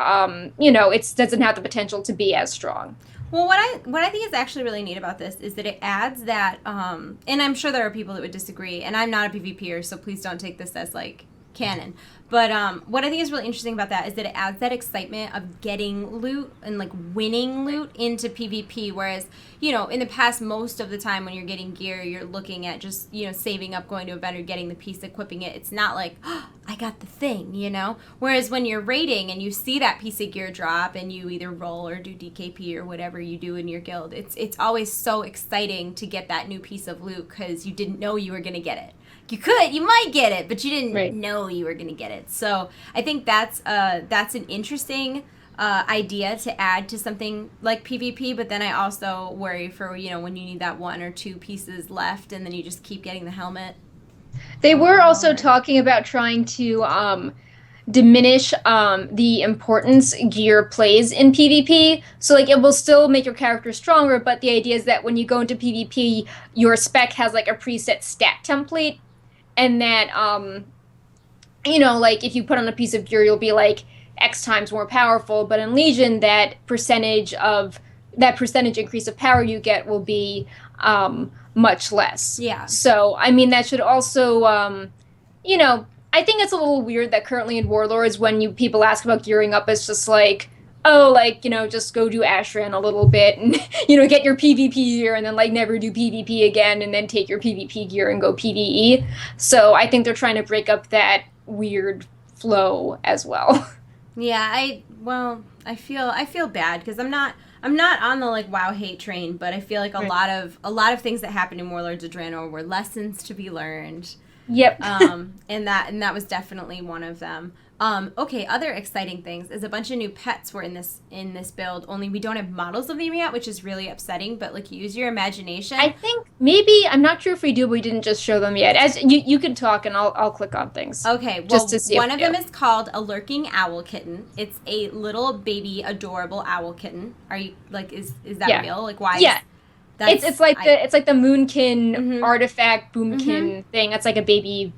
it doesn't have the potential to be as strong. Well, what I think is actually really neat about this is that it adds that, and I'm sure there are people that would disagree, and I'm not a PvPer, so please don't take this as like canon. But what I think is really interesting about that is that it adds that excitement of getting loot and like winning loot into PvP. Whereas, in the past, most of the time when you're getting gear, you're looking at just, saving up, going to a vendor, getting the piece, equipping it. It's not like, oh, I got the thing, Whereas when you're raiding and you see that piece of gear drop and you either roll or do DKP or whatever you do in your guild, it's always so exciting to get that new piece of loot because you didn't know you were going to get it. You might get it, but you didn't know you were going to get it. So I think that's an interesting idea to add to something like PvP, but then I also worry for, when you need that one or two pieces left and then you just keep getting the helmet. They were also talking about trying to diminish the importance gear plays in PvP. So like it will still make your character stronger, but the idea is that when you go into PvP, your spec has like a preset stat template. And that, like if you put on a piece of gear, you'll be like X times more powerful. But in Legion, that percentage increase of power you get will be much less. Yeah. So, I mean, that should also, I think it's a little weird that currently in Warlords, when people ask about gearing up, it's just like, oh, just go do Ashran a little bit and, get your PvP gear and then, never do PvP again and then take your PvP gear and go PvE. So I think they're trying to break up that weird flow as well. Yeah, I feel bad because I'm not on the, WoW hate train, but I feel like a lot of things that happened in Warlords of Draenor were lessons to be learned. Yep. And that was definitely one of them. Okay, other exciting things is a bunch of new pets were in this build, only we don't have models of them yet, which is really upsetting, but use your imagination. I think maybe, I'm not sure if we do, but we didn't just show them yet. As you can talk and I'll click on things. Okay, well, just to see one of them is called a lurking owl kitten. It's a little baby adorable owl kitten. Are you is that real? Why? Yeah. It's like the Moonkin artifact boomkin thing. It's like a baby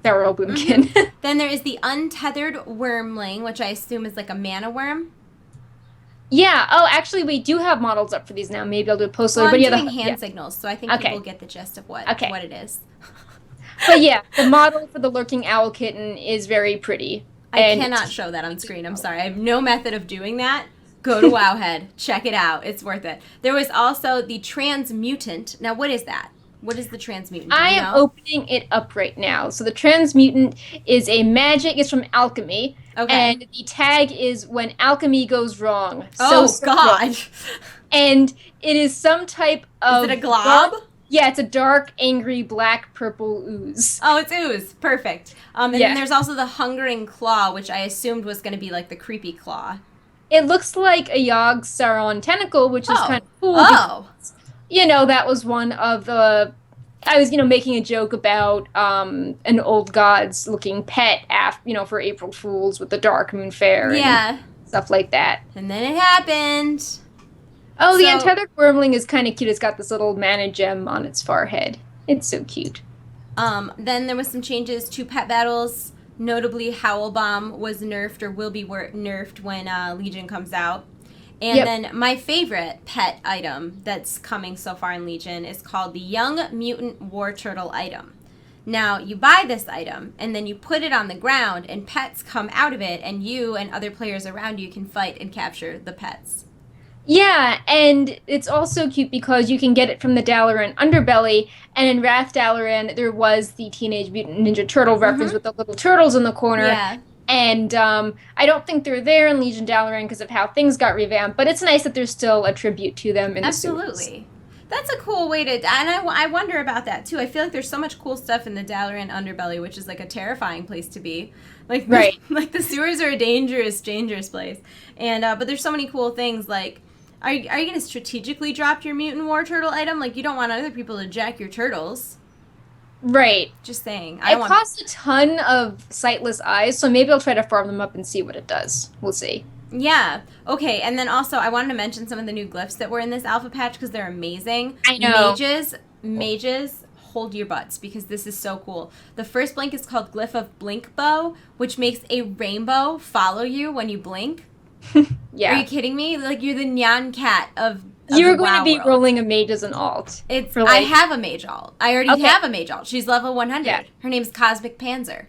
feral boomkin. Then there is the untethered wormling, which I assume is like a mana worm. Yeah. Oh, actually, we do have models up for these now. Maybe I'll do a post later. I'm doing hand signals, so I think people get the gist of what it is. But yeah, the model for the lurking owl kitten is very pretty. I cannot show that on screen. I'm sorry. I have no method of doing that. Go to Wowhead. Check it out. It's worth it. There was also the Transmutant. Now, what is that? What is the Transmutant? I am opening it up right now. So the Transmutant is a magic. It's from Alchemy. Okay. And the tag is when alchemy goes wrong. Oh, God. Wrong. And it is some type of... Is it a glob? Yeah, it's a dark, angry, black-purple ooze. Oh, it's ooze. Perfect. And then there's also the Hungering Claw, which I assumed was going to be like the creepy claw. It looks like a Yogg-Saron tentacle, which is kind of cool. Oh. Because, that was one of the... I was, making a joke about an old gods-looking pet, for April Fools with the Dark Moon Fair and stuff like that. And then it happened. Oh, the untethered wormling is kind of cute. It's got this little mana gem on its forehead. It's so cute. Then there was some changes to pet battles. Notably, Howl Bomb was nerfed or will be nerfed when Legion comes out. And then my favorite pet item that's coming so far in Legion is called the Young Mutant War Turtle item. Now, you buy this item, and then you put it on the ground, and pets come out of it, and you and other players around you can fight and capture the pets. Yeah, and it's also cute because you can get it from the Dalaran Underbelly, and in Wrath Dalaran, there was the Teenage Mutant Ninja Turtle reference with the little turtles in the corner. Yeah. And I don't think they're there in Legion Dalaran because of how things got revamped, but it's nice that there's still a tribute to them in the sewers. Absolutely. That's a cool way to... And I wonder about that, too. I feel like there's so much cool stuff in the Dalaran Underbelly, which is like a terrifying place to be. Right. Like the sewers are a dangerous, dangerous place. And but there's so many cool things like... Are you going to strategically drop your Mutant War Turtle item? You don't want other people to jack your turtles. Right. Just saying. It costs a ton of sightless eyes, so maybe I'll try to farm them up and see what it does. We'll see. Yeah. Okay, and then also I wanted to mention some of the new glyphs that were in this alpha patch because they're amazing. I know. Mages, hold your butts because this is so cool. The first blink is called Glyph of Blink Bow, which makes a rainbow follow you when you blink. Yeah. Are you kidding me? Like, you're the Nyan Cat of You're going WoW to be world. rolling a mage as an alt. I have a mage alt. I already have a mage alt. She's level 100. Yeah. Her name's Cosmic Panzer.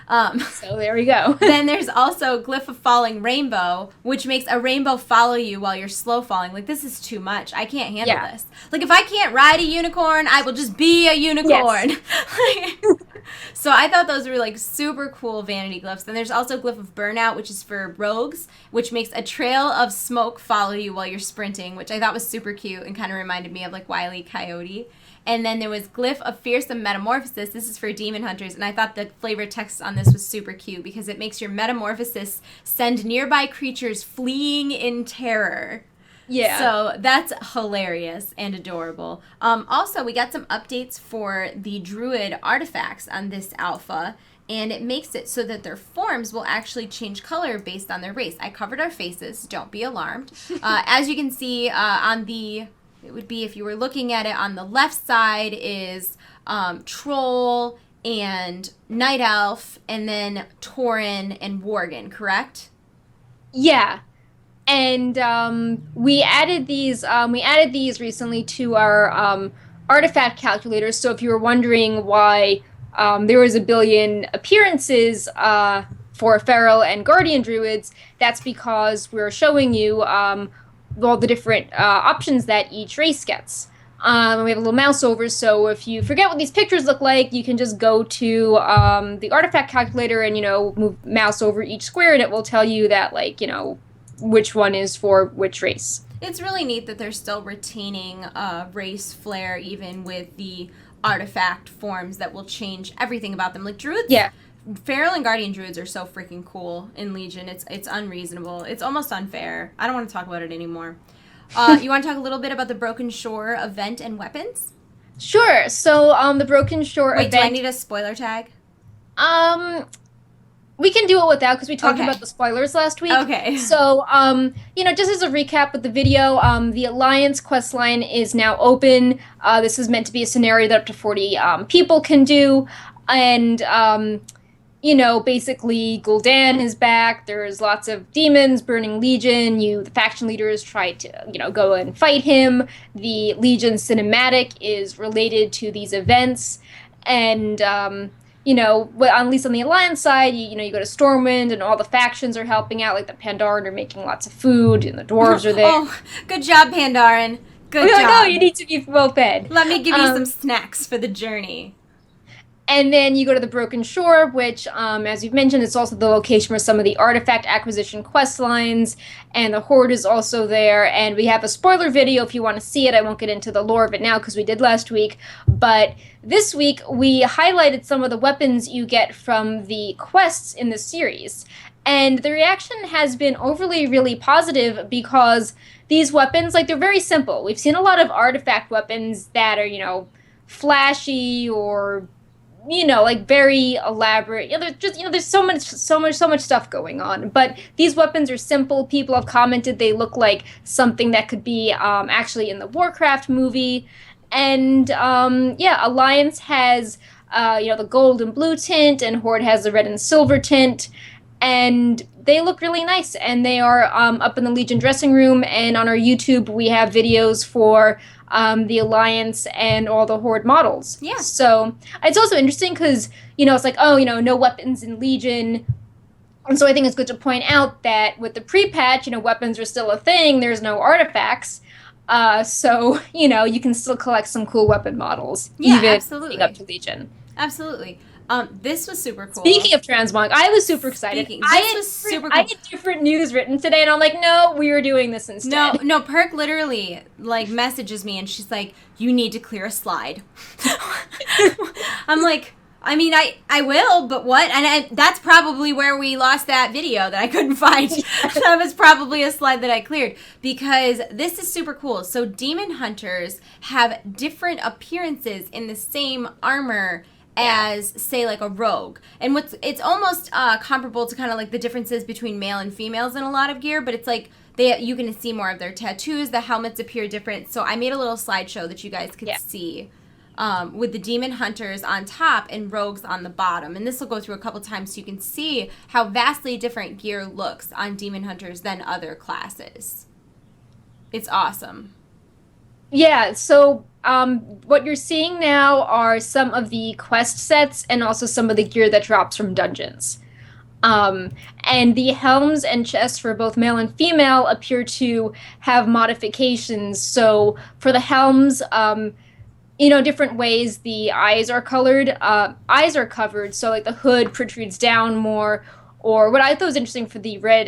So there we go. Then there's also Glyph of Falling Rainbow, which makes a rainbow follow you while you're slow falling. Like, this is too much. I can't handle this. Like, if I can't ride a unicorn, I will just be a unicorn. Yes. So I thought those were, like, super cool vanity glyphs. Then there's also Glyph of Burnout, which is for rogues, which makes a trail of smoke follow you while you're sprinting, which I thought was super cute and kind of reminded me of, like, Wile E. Coyote. And then there was Glyph of Fearsome Metamorphosis. This is for demon hunters, and I thought the flavor text on this was super cute because it makes your metamorphosis send nearby creatures fleeing in terror. Yeah. So that's hilarious and adorable. Also, we got some updates for the druid artifacts on this alpha, and it makes it so that their forms will actually change color based on their race. I covered our faces. Don't be alarmed. As you can see on the... It would be, if you were looking at it, on the left side is Troll and Night Elf, and then Tauren and Worgen, correct? Yeah. And we added these recently to our artifact calculators. So if you were wondering why there was a billion appearances for Feral and Guardian Druids, that's because we're showing you all the different options that each race gets. We have a little mouse over, so if you forget what these pictures look like, you can just go to the artifact calculator and, move mouse over each square, and it will tell you that, which one is for which race. It's really neat that they're still retaining race flair even with the artifact forms that will change everything about them. Like druids, yeah. Feral and Guardian Druids are so freaking cool in Legion. It's unreasonable. It's almost unfair. I don't want to talk about it anymore. You want to talk a little bit about the Broken Shore event and weapons? Sure. So the Broken Shore event... Wait, do I need a spoiler tag? We can do it without because we talked about the spoilers last week. Okay. So, just as a recap with the video, the Alliance questline is now open. This is meant to be a scenario that up to 40 people can do. And, basically Gul'dan is back. There's lots of demons, Burning Legion. The faction leaders try to, go and fight him. The Legion cinematic is related to these events. And, at least on the Alliance side, you go to Stormwind and all the factions are helping out, like the Pandaren are making lots of food and the dwarves are there. Oh, good job, Pandaren. Good job. No, you need to be well fed. Let me give you some snacks for the journey. And then you go to the Broken Shore, which, as you've mentioned, it's also the location for some of the artifact acquisition quest lines, and the Horde is also there, and we have a spoiler video if you want to see it. I won't get into the lore of it now because we did last week, but this week we highlighted some of the weapons you get from the quests in the series, and the reaction has been overly really positive because these weapons, they're very simple. We've seen a lot of artifact weapons that are, flashy or... very elaborate. There's just, there's so much stuff going on. But these weapons are simple. People have commented they look like something that could be actually in the Warcraft movie. And Alliance has the gold and blue tint, and Horde has the red and silver tint. And they look really nice, and they are up in the Legion dressing room, and on our YouTube we have videos for the Alliance and all the Horde models. Yeah. So it's also interesting because, it's like, no weapons in Legion. And so I think it's good to point out that with the pre-patch, weapons are still a thing. There's no artifacts. So, you can still collect some cool weapon models. Yeah, even absolutely. Up to Legion. Absolutely. This was super cool. Speaking of Transmog, I was super excited. I had different news written today, and I'm like, no, we were doing this instead. No, Perk literally, messages me, and she's like, you need to clear a slide. I'm like, I mean, I will, but what? And that's probably where we lost that video that I couldn't find. That was probably a slide that I cleared, because this is super cool. So demon hunters have different appearances in the same armor as, say, like a rogue. And it's almost comparable to kind of like the differences between male and females in a lot of gear, but it's like you can see more of their tattoos, the helmets appear different. So I made a little slideshow that you guys could see. With the demon hunters on top and rogues on the bottom. And this will go through a couple times so you can see how vastly different gear looks on demon hunters than other classes. It's awesome. Yeah, so what you're seeing now are some of the quest sets and also some of the gear that drops from dungeons. And the helms and chests for both male and female appear to have modifications. So for the helms, different ways the eyes are colored. Eyes are covered, so like the hood protrudes down more. Or what I thought was interesting for the red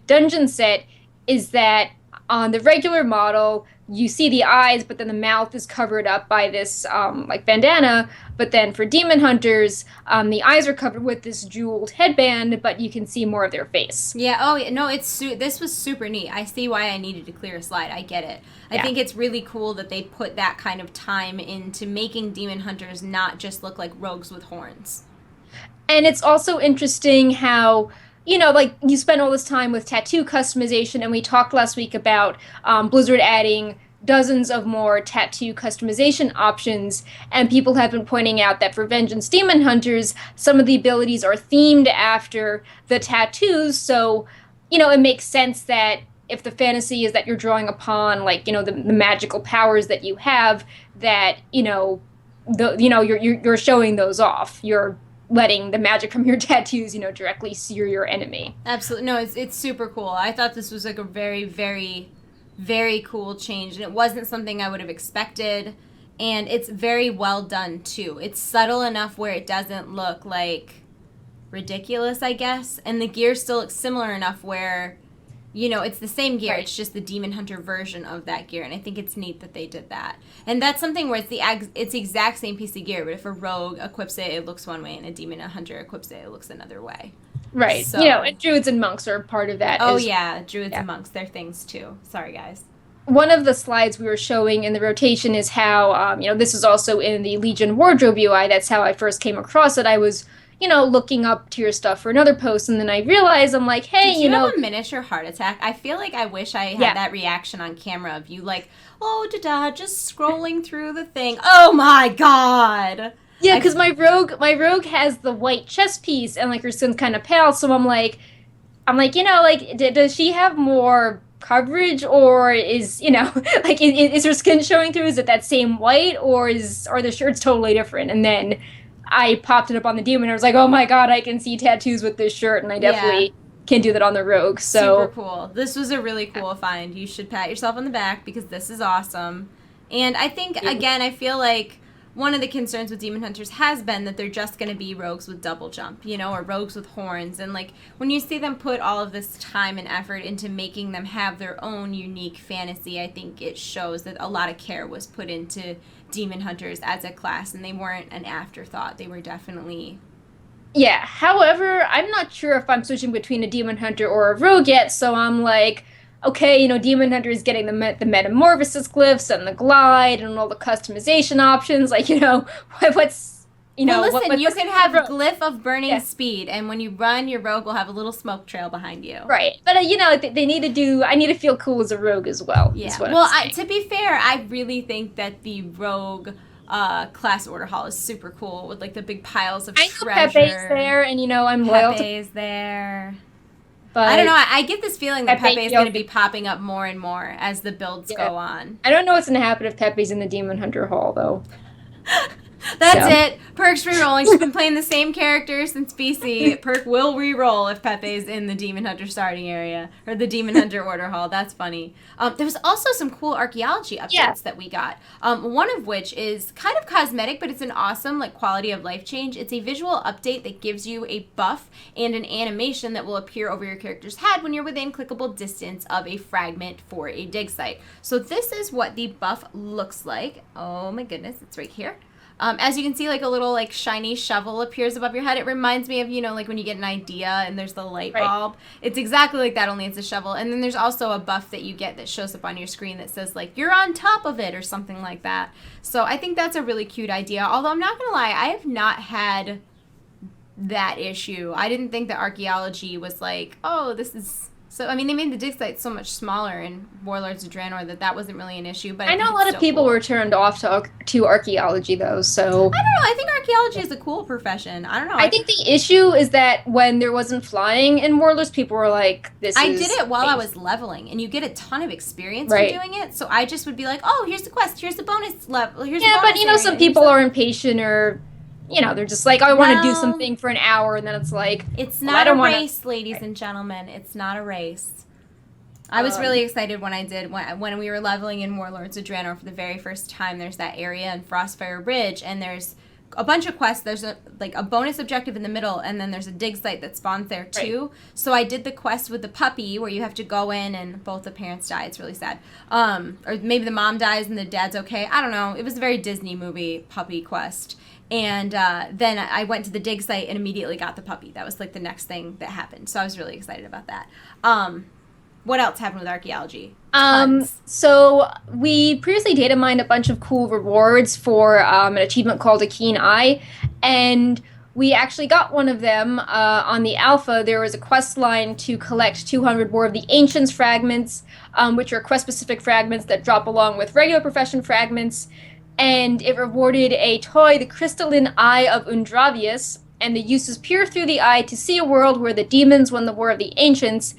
dungeon set is that on the regular model, you see the eyes, but then the mouth is covered up by this like bandana. But then for demon hunters, the eyes are covered with this jeweled headband, but you can see more of their face. Yeah. Oh no, this was super neat. I see why I needed to clear a slide. I get it. I think it's really cool that they put that kind of time into making demon hunters not just look like rogues with horns. And it's also interesting how, like you spend all this time with tattoo customization, and we talked last week about Blizzard adding dozens of more tattoo customization options, and people have been pointing out that for Vengeance Demon Hunters, some of the abilities are themed after the tattoos, so, it makes sense that if the fantasy is that you're drawing upon, like, the magical powers that you have, that, you're showing those off. You're letting the magic from your tattoos, directly sear your enemy. Absolutely. No, it's super cool. I thought this was like a very, very, very cool change, and it wasn't something I would have expected, and it's very well done too. It's subtle enough where it doesn't look like ridiculous, I guess, and the gear still looks similar enough where, it's the same gear. Right. It's just the demon hunter version of that gear, and I think it's neat that they did that. And that's something where it's the exact same piece of gear, but if a rogue equips it, it looks one way, and a demon hunter equips it, it looks another way. Right. So, and druids and monks are part of that. Oh, yeah. Druids and monks. They're things, too. Sorry, guys. One of the slides we were showing in the rotation is how, this is also in the Legion Wardrobe UI. That's how I first came across it. I was, looking up tier stuff for another post, and then I realized, I'm like, hey, Did you have a miniature heart attack? I feel like I wish I had that reaction on camera of you, like, oh, just scrolling through the thing. Oh, my God. Yeah, because my rogue has the white chest piece, and like her skin's kind of pale, so I'm like, does she have more coverage, or is is her skin showing through? Is it that same white, or are the shirts totally different? And then I popped it up on the demon, and I was like, oh my God, I can see tattoos with this shirt, and I definitely can do that on the rogue. So super cool. This was a really cool find. You should pat yourself on the back because this is awesome. And I think again, I feel like one of the concerns with demon hunters has been that they're just going to be rogues with double jump, or rogues with horns. And like when you see them put all of this time and effort into making them have their own unique fantasy, I think it shows that a lot of care was put into demon hunters as a class, and they weren't an afterthought. They were definitely... Yeah, however, I'm not sure if I'm switching between a demon hunter or a rogue yet, so I'm like, okay, demon hunter is getting the metamorphosis glyphs and the glide and all the customization options, like, what's... Well, listen, you can have a glyph of burning speed, and when you run, your rogue will have a little smoke trail behind you. Right, but they need to do. I need to feel cool as a rogue as well. Yeah. Well, to be fair, I really think that the rogue class order hall is super cool with like the big piles of treasure. Pepe's there, and I'm loyal to Pepe's there. But I don't know. I get this feeling that Pepe is going to be popping up more and more as the builds go on. I don't know what's going to happen if Pepe's in the Demon Hunter Hall, though. That's it. Perk's rerolling. She's been playing the same character since BC. Perk will reroll if Pepe's in the Demon Hunter starting area or the Demon Hunter order hall. That's funny. There was also some cool archaeology updates that we got. One of which is kind of cosmetic, but it's an awesome quality of life change. It's a visual update that gives you a buff and an animation that will appear over your character's head when you're within clickable distance of a fragment for a dig site. So this is what the buff looks like. Oh my goodness, it's right here. As you can see, like a little like shiny shovel appears above your head. It reminds me of, like when you get an idea and there's the light bulb. It's exactly like that, only it's a shovel. And then there's also a buff that you get that shows up on your screen that says like, you're on top of it or something like that. So I think that's a really cute idea. Although I'm not going to lie, I have not had that issue. I didn't think that Archaeology was like, oh, this is... So, I mean, they made the dig site so much smaller in Warlords of Draenor that wasn't really an issue. But I know a lot of people were turned off to Archaeology, though, so... I don't know. I think Archaeology is a cool profession. I don't know. I think the issue is that when there wasn't flying in Warlords, people were like, I did it while I was leveling, and you get a ton of experience for doing it, so I just would be like, oh, here's the quest, here's the bonus level, here's the bonus but, some people are impatient or... they're just like, I want to do something for an hour, and then it's like... It's not a race, ladies and gentlemen. It's not a race. I was really excited when I did, when we were leveling in Warlords of Draenor for the very first time. There's that area in Frostfire Ridge, and there's a bunch of quests. There's a bonus objective in the middle, and then there's a dig site that spawns there, too. Right. So I did the quest with the puppy, where you have to go in, and both the parents die. It's really sad. Or maybe the mom dies, and the dad's okay. I don't know. It was a very Disney movie puppy quest. And then I went to the dig site and immediately got the puppy. That was like the next thing that happened. So I was really excited about that. What else happened with Archaeology? So we previously data mined a bunch of cool rewards for an achievement called A Keen Eye. And we actually got one of them on the alpha. There was a quest line to collect 200 more of the Ancients fragments, which are quest-specific fragments that drop along with regular profession fragments. And it rewarded a toy, the Crystalline Eye of Undravius, and the use is peer through the eye to see a world where the demons won the War of the Ancients.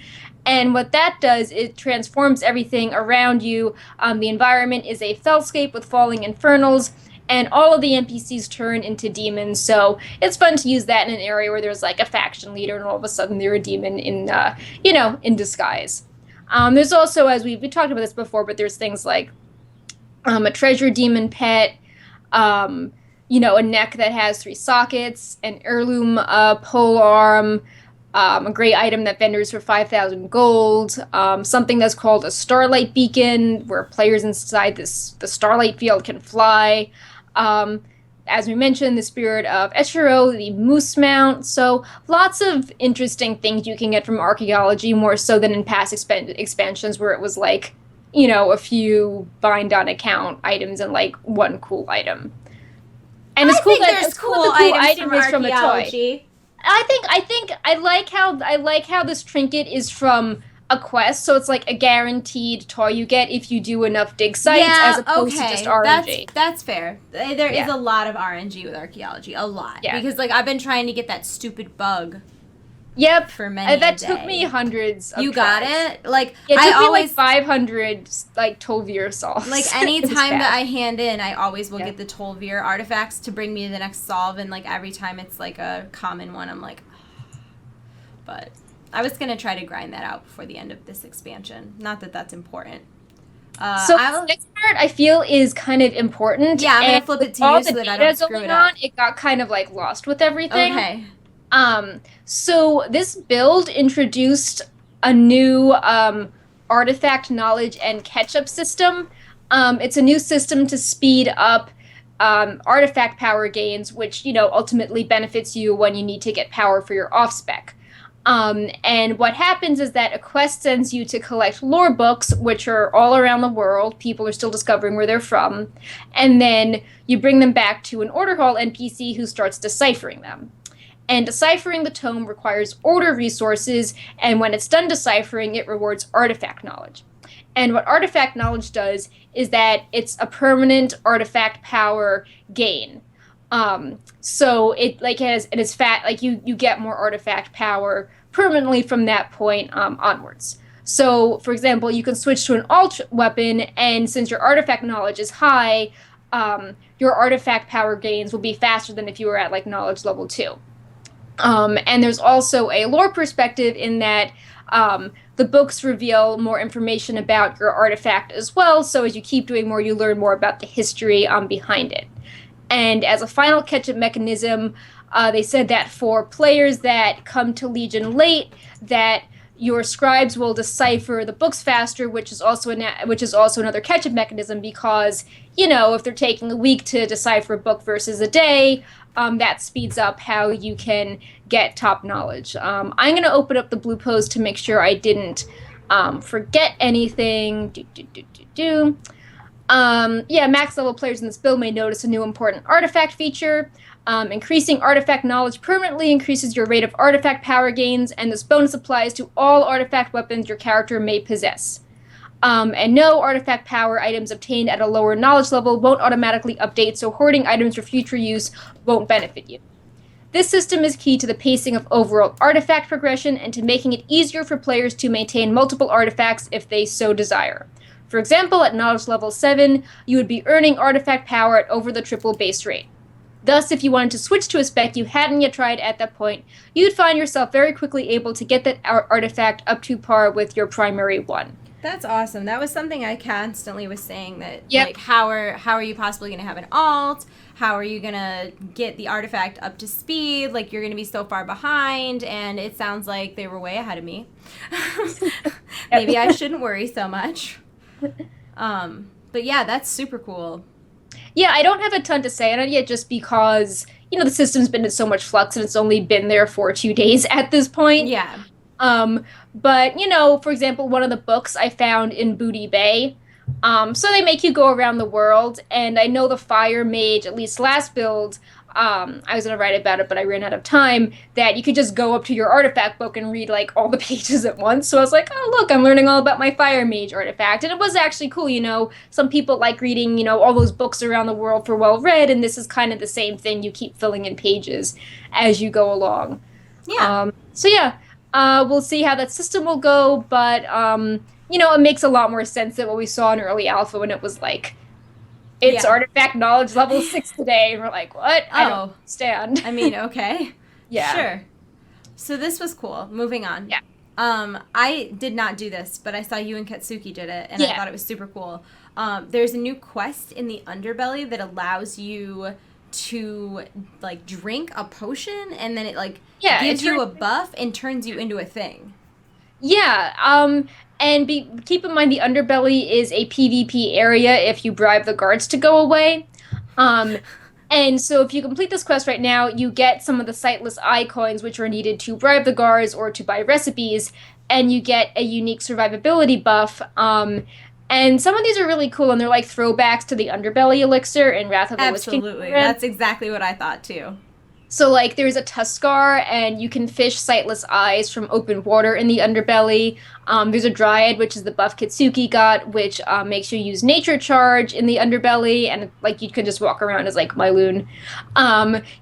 And what that does, it transforms everything around you. The environment is a fellscape with falling infernals, and all of the NPCs turn into demons. So it's fun to use that in an area where there's like a faction leader, and all of a sudden they're a demon in, in disguise. There's also, as we talked about this before, but there's things like a treasure demon pet, a neck that has 3 sockets, an heirloom pole arm, a great item that vendors for 5,000 gold, something that's called a starlight beacon, where players inside the starlight field can fly. As we mentioned, the spirit of Eshiro, the moose mount. So lots of interesting things you can get from Archaeology, more so than in past expansions where it was like, a few bind on account items and like one cool item. And it's cool that there's cool item is from a toy. I think I like how this trinket is from a quest, so it's like a guaranteed toy you get if you do enough dig sites as opposed to just RNG. That's fair. There is a lot of RNG with Archaeology, a lot. Yeah. Because like I've been trying to get that stupid bug. Yep. For many that took me hundreds of You tries. Got it? Like it took me like 500 like Tolvir solves. Like any time that I hand in, I always will get the Tolvir artifacts to bring me to the next solve, and like every time it's like a common one, I'm like but I was going to try to grind that out before the end of this expansion. Not that that's important. So the next part I feel is kind of important. Yeah, I'm going to flip it to you so that I don't screw it up. It got kind of like lost with everything. Okay. So this build introduced a new artifact knowledge and catch-up system. It's a new system to speed up artifact power gains, which, ultimately benefits you when you need to get power for your off-spec. And what happens is that a quest sends you to collect lore books, which are all around the world. People are still discovering where they're from. And then you bring them back to an Order Hall NPC who starts deciphering them. And deciphering the tome requires order resources, and when it's done deciphering, it rewards artifact knowledge. And what artifact knowledge does is that it's a permanent artifact power gain. So it's fat, like you get more artifact power permanently from that point onwards. So, for example, you can switch to an alt weapon, and since your artifact knowledge is high, your artifact power gains will be faster than if you were at like knowledge level 2. And there's also a lore perspective in that the books reveal more information about your artifact as well, so as you keep doing more, you learn more about the history behind it. And as a final catch-up mechanism, they said that for players that come to Legion late, that your scribes will decipher the books faster, which is also another catch-up mechanism because, if they're taking a week to decipher a book versus a day, that speeds up how you can get top knowledge. I'm going to open up the blue post to make sure I didn't forget anything. Max level players in this build may notice a new important artifact feature. Increasing artifact knowledge permanently increases your rate of artifact power gains, and this bonus applies to all artifact weapons your character may possess. And no artifact power items obtained at a lower knowledge level won't automatically update, so hoarding items for future use won't benefit you. This system is key to the pacing of overall artifact progression and to making it easier for players to maintain multiple artifacts if they so desire. For example, at knowledge level 7, you would be earning artifact power at over the triple base rate. Thus, if you wanted to switch to a spec you hadn't yet tried at that point, you'd find yourself very quickly able to get that artifact up to par with your primary one. That's awesome. That was something I constantly was saying that, Yep. like, how are you possibly going to have an alt? How are you going to get the artifact up to speed? Like, you're going to be so far behind, and it sounds like they were way ahead of me. Maybe I shouldn't worry so much. But yeah, that's super cool. Yeah, I don't have a ton to say on it yet just because, the system's been in so much flux and it's only been there for 2 days at this point. Yeah. But, for example, one of the books I found in Booty Bay, so they make you go around the world, and I know the Fire Mage, at least last build, I was going to write about it, but I ran out of time, that you could just go up to your artifact book and read, like, all the pages at once. So I was like, oh, look, I'm learning all about my Fire Mage artifact. And it was actually cool, some people like reading, all those books around the world for well-read, and this is kind of the same thing. You keep filling in pages as you go along. Yeah. We'll see how that system will go, but, it makes a lot more sense than what we saw in early alpha when it was like, it's artifact knowledge level 6 today. And we're like, what? I don't understand. I mean, okay. Yeah. Sure. So this was cool. Moving on. Yeah. I did not do this, but I saw you and Katsuki did it, and I thought it was super cool. There's a new quest in the Underbelly that allows you to, like, drink a potion, and then it, like, gives you a buff and turns you into a thing. Yeah, and keep in mind the Underbelly is a PvP area if you bribe the guards to go away. And so if you complete this quest right now, you get some of the Sightless Eye coins, which are needed to bribe the guards or to buy recipes, and you get a unique survivability buff. And some of these are really cool, and they're like throwbacks to the Underbelly elixir in Wrath of the Lich King. Absolutely. That's exactly what I thought, too. So, like, there's a Tuskar, and you can fish Sightless Eyes from open water in the Underbelly. There's a Dryad, which is the buff Kitsuki got, which makes you use Nature Charge in the Underbelly, and, like, you can just walk around as, like, Myloon.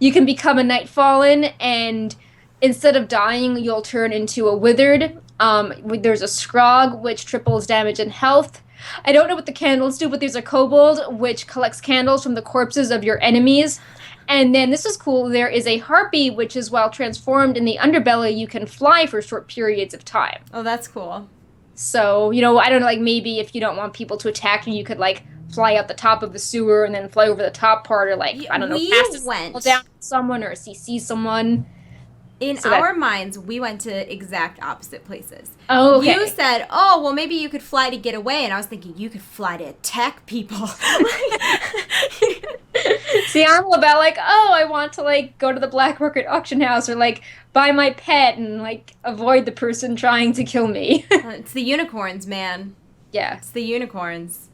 You can become a Night Fallen, and instead of dying, you'll turn into a Withered. There's a Scrog, which triples damage and health. I don't know what the candles do, but there's a Kobold, which collects candles from the corpses of your enemies. And then this is cool, there is a Harpy, which is while transformed in the Underbelly, you can fly for short periods of time. Oh, that's cool. So, I don't know, like, maybe if you don't want people to attack you, you could, like, fly up the top of the sewer and then fly over the top part, or, like, I don't know, pass down someone or CC someone. In our minds, we went to exact opposite places. Oh, okay. You said, oh, well, maybe you could fly to get away. And I was thinking, you could fly to attack people. See, I'm all about, like, oh, I want to, like, go to the black market auction house or, like, buy my pet and, like, avoid the person trying to kill me. It's the unicorns, man. Yeah. It's the unicorns.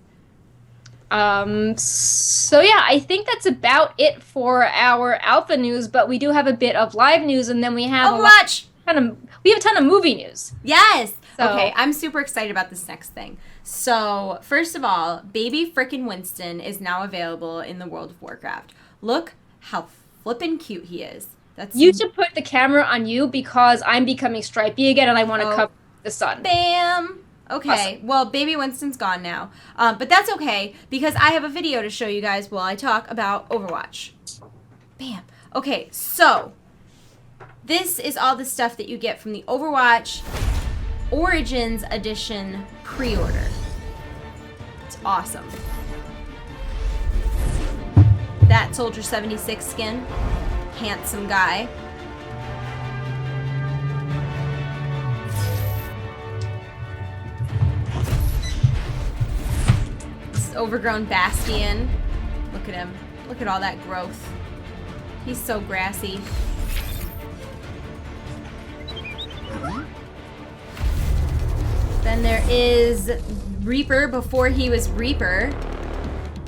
So yeah, I think that's about it for our alpha news, but we do have a bit of live news, and then we have Overwatch! We have a ton of movie news. Yes! So. Okay, I'm super excited about this next thing. So, first of all, baby frickin' Winston is now available in the World of Warcraft. Look how flippin' cute he is. You should put the camera on you because I'm becoming stripy again and I want to cover the sun. Bam! Okay, awesome. Well, baby Winston's gone now. But that's okay, because I have a video to show you guys while I talk about Overwatch. Bam. Okay, so this is all the stuff that you get from the Overwatch Origins Edition pre-order. It's awesome. That Soldier 76 skin. Handsome guy. overgrown bastion. Look at him. Look at all that growth. He's so grassy. Then there is Reaper before he was Reaper.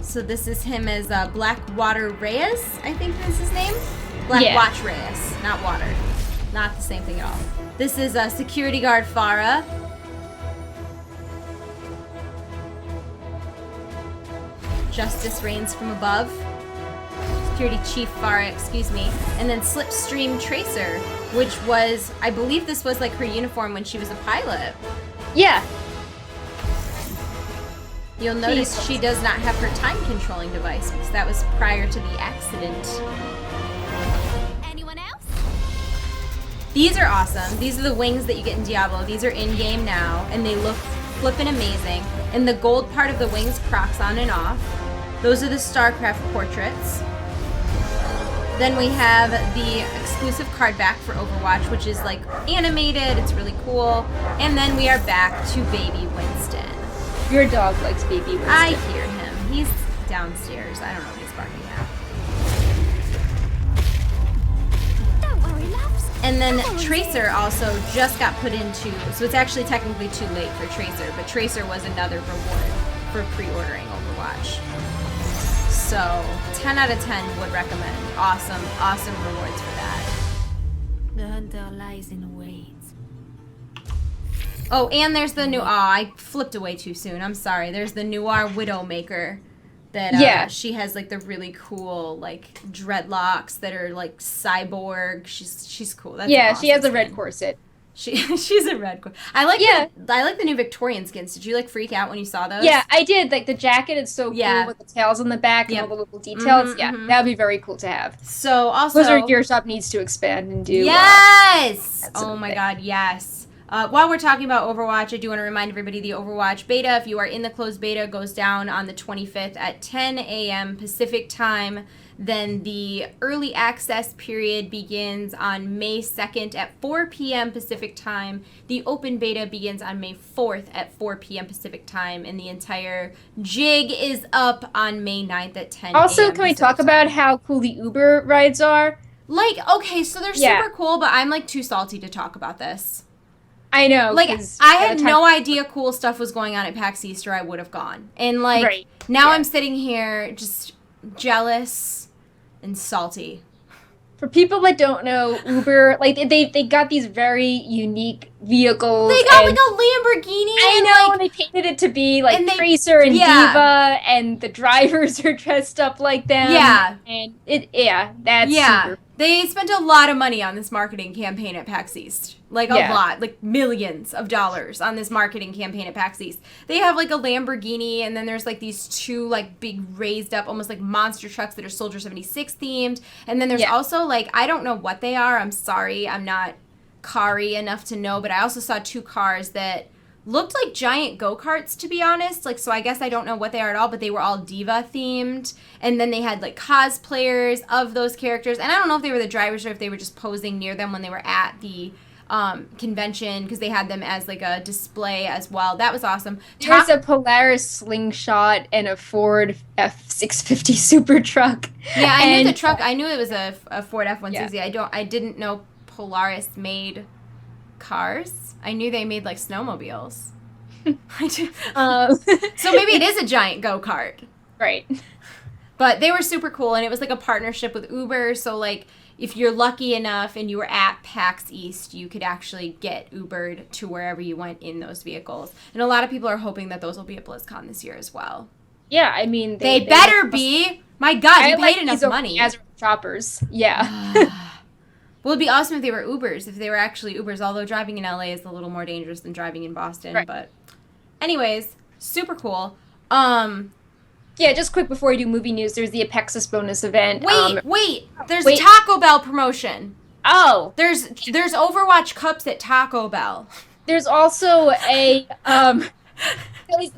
So this is him as Blackwater Reyes, I think is his name. Blackwatch Reyes, not water. Not the same thing at all. This is security guard Farah. Justice reigns from above. Security Chief Farah, excuse me. And then Slipstream Tracer, which was, I believe this was like her uniform when she was a pilot. Yeah. You'll notice she does not have her time controlling device because that was prior to the accident. Anyone else? These are awesome. These are the wings that you get in Diablo. These are in-game now, and they look flippin' amazing. And the gold part of the wings crocks on and off. Those are the StarCraft portraits. Then we have the exclusive card back for Overwatch, which is like animated. It's really cool. And then we are back to Baby Winston. Your dog likes Baby Winston. I hear him. He's downstairs. I don't know what he's barking at. Don't worry, loves. And then Tracer also just got put into, so it's actually technically too late for Tracer, but Tracer was another reward for pre-ordering Overwatch. So 10 out of 10 would recommend. Awesome, awesome rewards for that. The hunter lies in wait. Oh, and there's the new, I flipped away too soon. I'm sorry. There's the Noir Widowmaker that she has like the really cool like dreadlocks that are like cyborg. She's cool. That's awesome she has a skin. red corset. She's a red corset. I like the new Victorian skins. Did you like freak out when you saw those? Yeah, I did. Like the jacket is so cool with the tails on the back and all the little details. That would be very cool to have. So also Blizzard Gear Shop needs to expand and do yes. Oh my god, yes. While we're talking about Overwatch, I do want to remind everybody the Overwatch beta, if you are in the closed beta, goes down on the 25th at 10 a.m. Pacific time. Then the early access period begins on May 2nd at 4 p.m. Pacific time. The open beta begins on May 4th at 4 p.m. Pacific time. And the entire jig is up on May 9th at 10 Also, a.m. can we Pacific talk time. about how cool the Uber rides are? Like, okay, so they're super cool, but I'm like too salty to talk about this. I know. Like, I had no idea cool stuff was going on at PAX East or I would have gone. And, like, now I'm sitting here just jealous and salty. For people that don't know, Uber, like, they got these very unique vehicles. They got, like, a Lamborghini. I know, and they painted it to be, like, Tracer and Diva, and the drivers are dressed up like them. Yeah. And, that's super. They spent a lot of money on this marketing campaign at PAX East. Like, a lot. Like, millions of dollars on this marketing campaign at PAX East. They have, like, a Lamborghini, and then there's, like, these two, like, big raised up, almost like monster trucks that are Soldier 76 themed. And then there's also, like, I don't know what they are. I'm sorry. I'm not car-y enough to know. But I also saw two cars that looked like giant go-karts, to be honest. Like, so I guess I don't know what they are at all, but they were all Diva themed. And then they had, like, cosplayers of those characters. And I don't know if they were the drivers or if they were just posing near them when they were at the convention, because they had them as, like, a display as well. That was awesome. There's a Polaris slingshot and a Ford F650 super truck. Yeah, I knew the truck. I knew it was a Ford F-160. I didn't know Polaris made cars. I knew they made, like, snowmobiles. So maybe it is a giant go-kart. Right. But they were super cool, and it was, like, a partnership with Uber, so, like, if you're lucky enough and you were at PAX East, you could actually get Ubered to wherever you went in those vehicles. And a lot of people are hoping that those will be at BlizzCon this year as well. Yeah, I mean... They better be! My God, you paid enough money. As shoppers, yeah. Well, it'd be awesome if they were Ubers, if they were actually Ubers, although driving in LA is a little more dangerous than driving in Boston. Right. But anyways, super cool. Yeah, just quick before we do movie news, there's the Apexis bonus event. Wait, there's a Taco Bell promotion. Oh. There's Overwatch cups at Taco Bell. There's also a,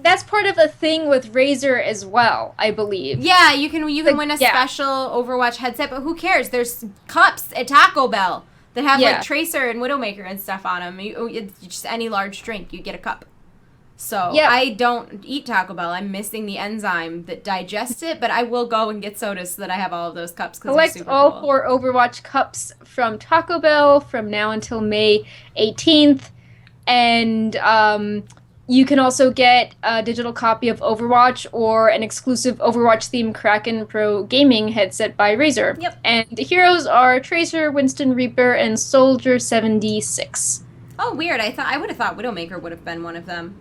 that's part of a thing with Razer as well, I believe. Yeah, you can win a special Overwatch headset, but who cares? There's cups at Taco Bell that have like Tracer and Widowmaker and stuff on them. It's just any large drink, you get a cup. So Yep. I don't eat Taco Bell. I'm missing the enzyme that digests it, but I will go and get sodas so that I have all of those cups because they're Collect super all cool. 4 Overwatch cups from Taco Bell from now until May 18th. And you can also get a digital copy of Overwatch or an exclusive Overwatch-themed Kraken Pro gaming headset by Razer. Yep. And the heroes are Tracer, Winston Reaper, and Soldier 76. Oh, weird. I would have thought Widowmaker would have been one of them.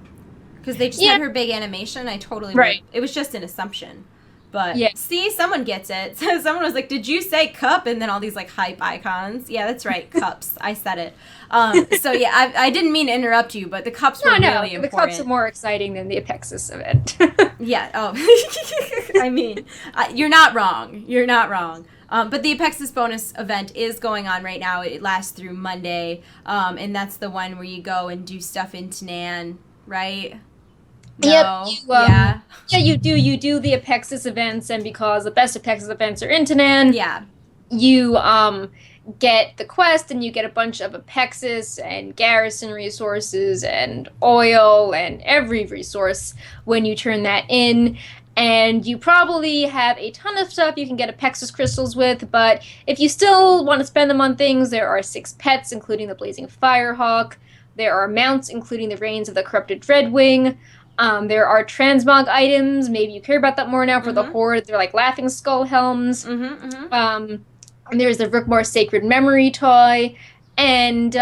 Because they just Yeah. had her big animation. I totally Right. would. It was just an assumption. But Yeah. see, someone gets it. So someone was like, "Did you say cup?" And then all these like hype icons. Yeah, that's right, cups. I said it. So yeah, I didn't mean to interrupt you, but the cups were really important. The cups are more exciting than the Apexis event. Yeah. Oh, I mean, you're not wrong. You're not wrong. But the Apexis bonus event is going on right now. It lasts through Monday, and that's the one where you go and do stuff in Tanan, right? No. Yep. Yeah. Yeah, you do. You do the Apexis events, and because the best Apexis events are in Tanan, Yeah. you get the quest, and you get a bunch of Apexis and garrison resources and oil and every resource when you turn that in. And you probably have a ton of stuff you can get Apexis crystals with, but if you still want to spend them on things, there are 6 pets, including the Blazing Firehawk. There are mounts, including the Reins of the Corrupted Dreadwing. There are transmog items. Maybe you care about that more now for the Horde. They're like Laughing Skull helms. And there's the Rookmore Sacred Memory toy. And,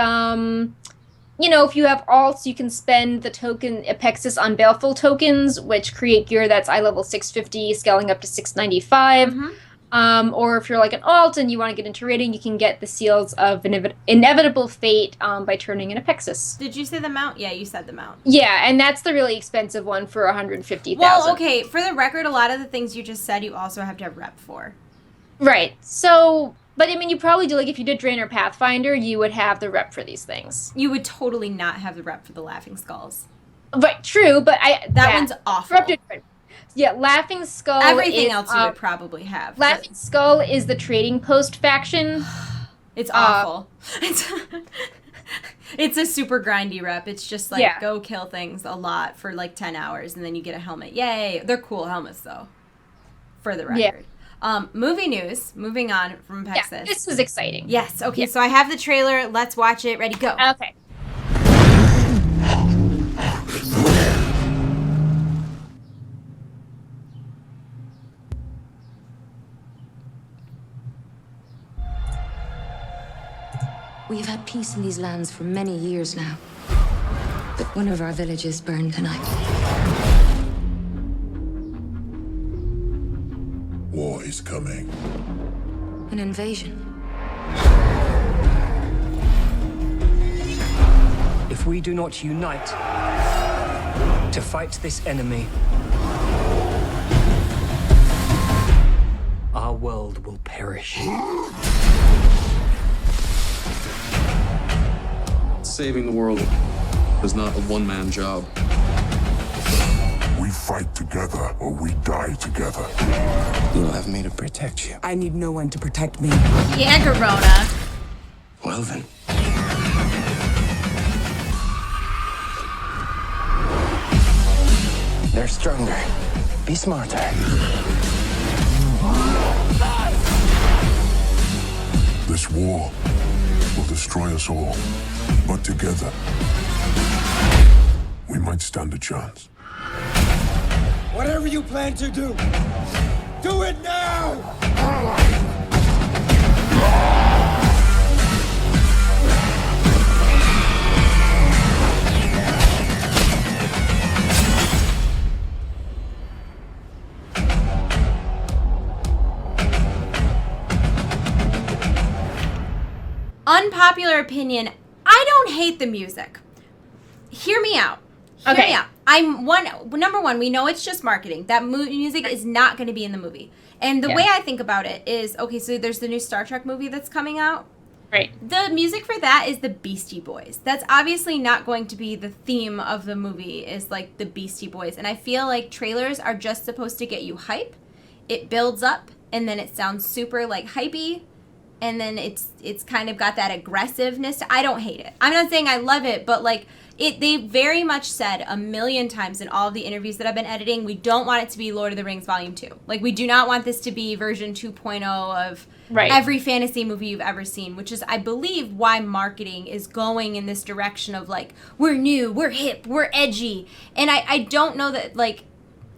if you have alts, you can spend the token Apexis on Baleful tokens, which create gear that's eye level 650, scaling up to 695. Or if you're like an alt and you want to get into raiding, you can get the Seals of Inevitable Fate by turning in Apexis. Did you say the mount? Yeah, you said the mount. Yeah, and that's the really expensive one for 150,000. Well, okay, for the record, a lot of the things you just said you also have to have rep for. Right. So, but I mean, you probably do, like, if you did Draenor Pathfinder, you would have the rep for these things. You would totally not have the rep for the Laughing Skulls. Right, true, but That one's awful. Yeah, Laughing Skull Everything is, else you would probably have. Laughing Skull is the Trading Post faction. It's awful. It's a super grindy rep. It's just like, go kill things a lot for like 10 hours, and then you get a helmet. Yay! They're cool helmets, though, for the record. Movie news. Moving on from Apexis. Yeah, this is exciting. Yes. Okay, so I have the trailer. Let's watch it. Ready, go. Okay. We've had peace in these lands for many years now. But one of our villages burned tonight. War is coming. An invasion. If we do not unite to fight this enemy, our world will perish. Saving the world is not a one-man job. We fight together or we die together. You'll have me to protect you. I need no one to protect me. Yeah, Corona. Well then. They're stronger. Be smarter. This war will destroy us all. But together, we might stand a chance. Whatever you plan to do, do it now! Unpopular opinion. I don't hate the music. Hear me out. Hear me out. Number one, we know it's just marketing. That music is not going to be in the movie. And the way I think about it is, okay, so there's the new Star Trek movie that's coming out. Right. The music for that is the Beastie Boys. That's obviously not going to be the theme of the movie, is like the Beastie Boys. And I feel like trailers are just supposed to get you hype. It builds up, and then it sounds super like hypey. And then it's kind of got that aggressiveness. I don't hate it. I'm not saying I love it, but like, They very much said a million times in all of the interviews that I've been editing, we don't want it to be Lord of the Rings Volume 2. Like, we do not want this to be version 2.0 of every fantasy movie you've ever seen, which is, I believe, why marketing is going in this direction of, like, we're new, we're hip, we're edgy. And I don't know that, like,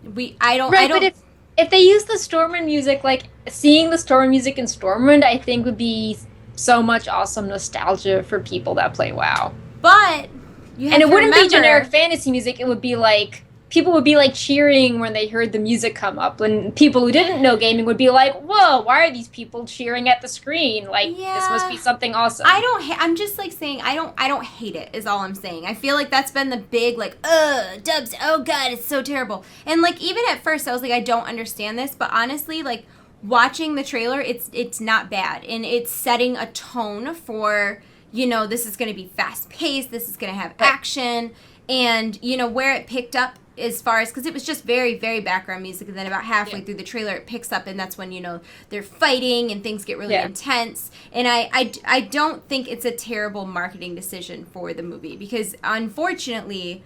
But if they use the Stormwind music, like, seeing the Stormwind music in Stormwind, I think would be so much awesome nostalgia for people that play WoW. But and it wouldn't be generic fantasy music. It would be like people would be like cheering when they heard the music come up, and people who didn't know gaming would be like, "Whoa, why are these people cheering at the screen? Like, this must be something awesome." I'm just like saying I don't hate it is all I'm saying. I feel like that's been the big like dubs. Oh god, it's so terrible. And like even at first I was like I don't understand this, but honestly like watching the trailer, it's not bad, and it's setting a tone for, you know, this is going to be fast paced, this is going to have action, and, you know, where it picked up as far as, because it was just very, very background music, and then about halfway through the trailer it picks up, and that's when, you know, they're fighting and things get really intense, and I don't think it's a terrible marketing decision for the movie, because unfortunately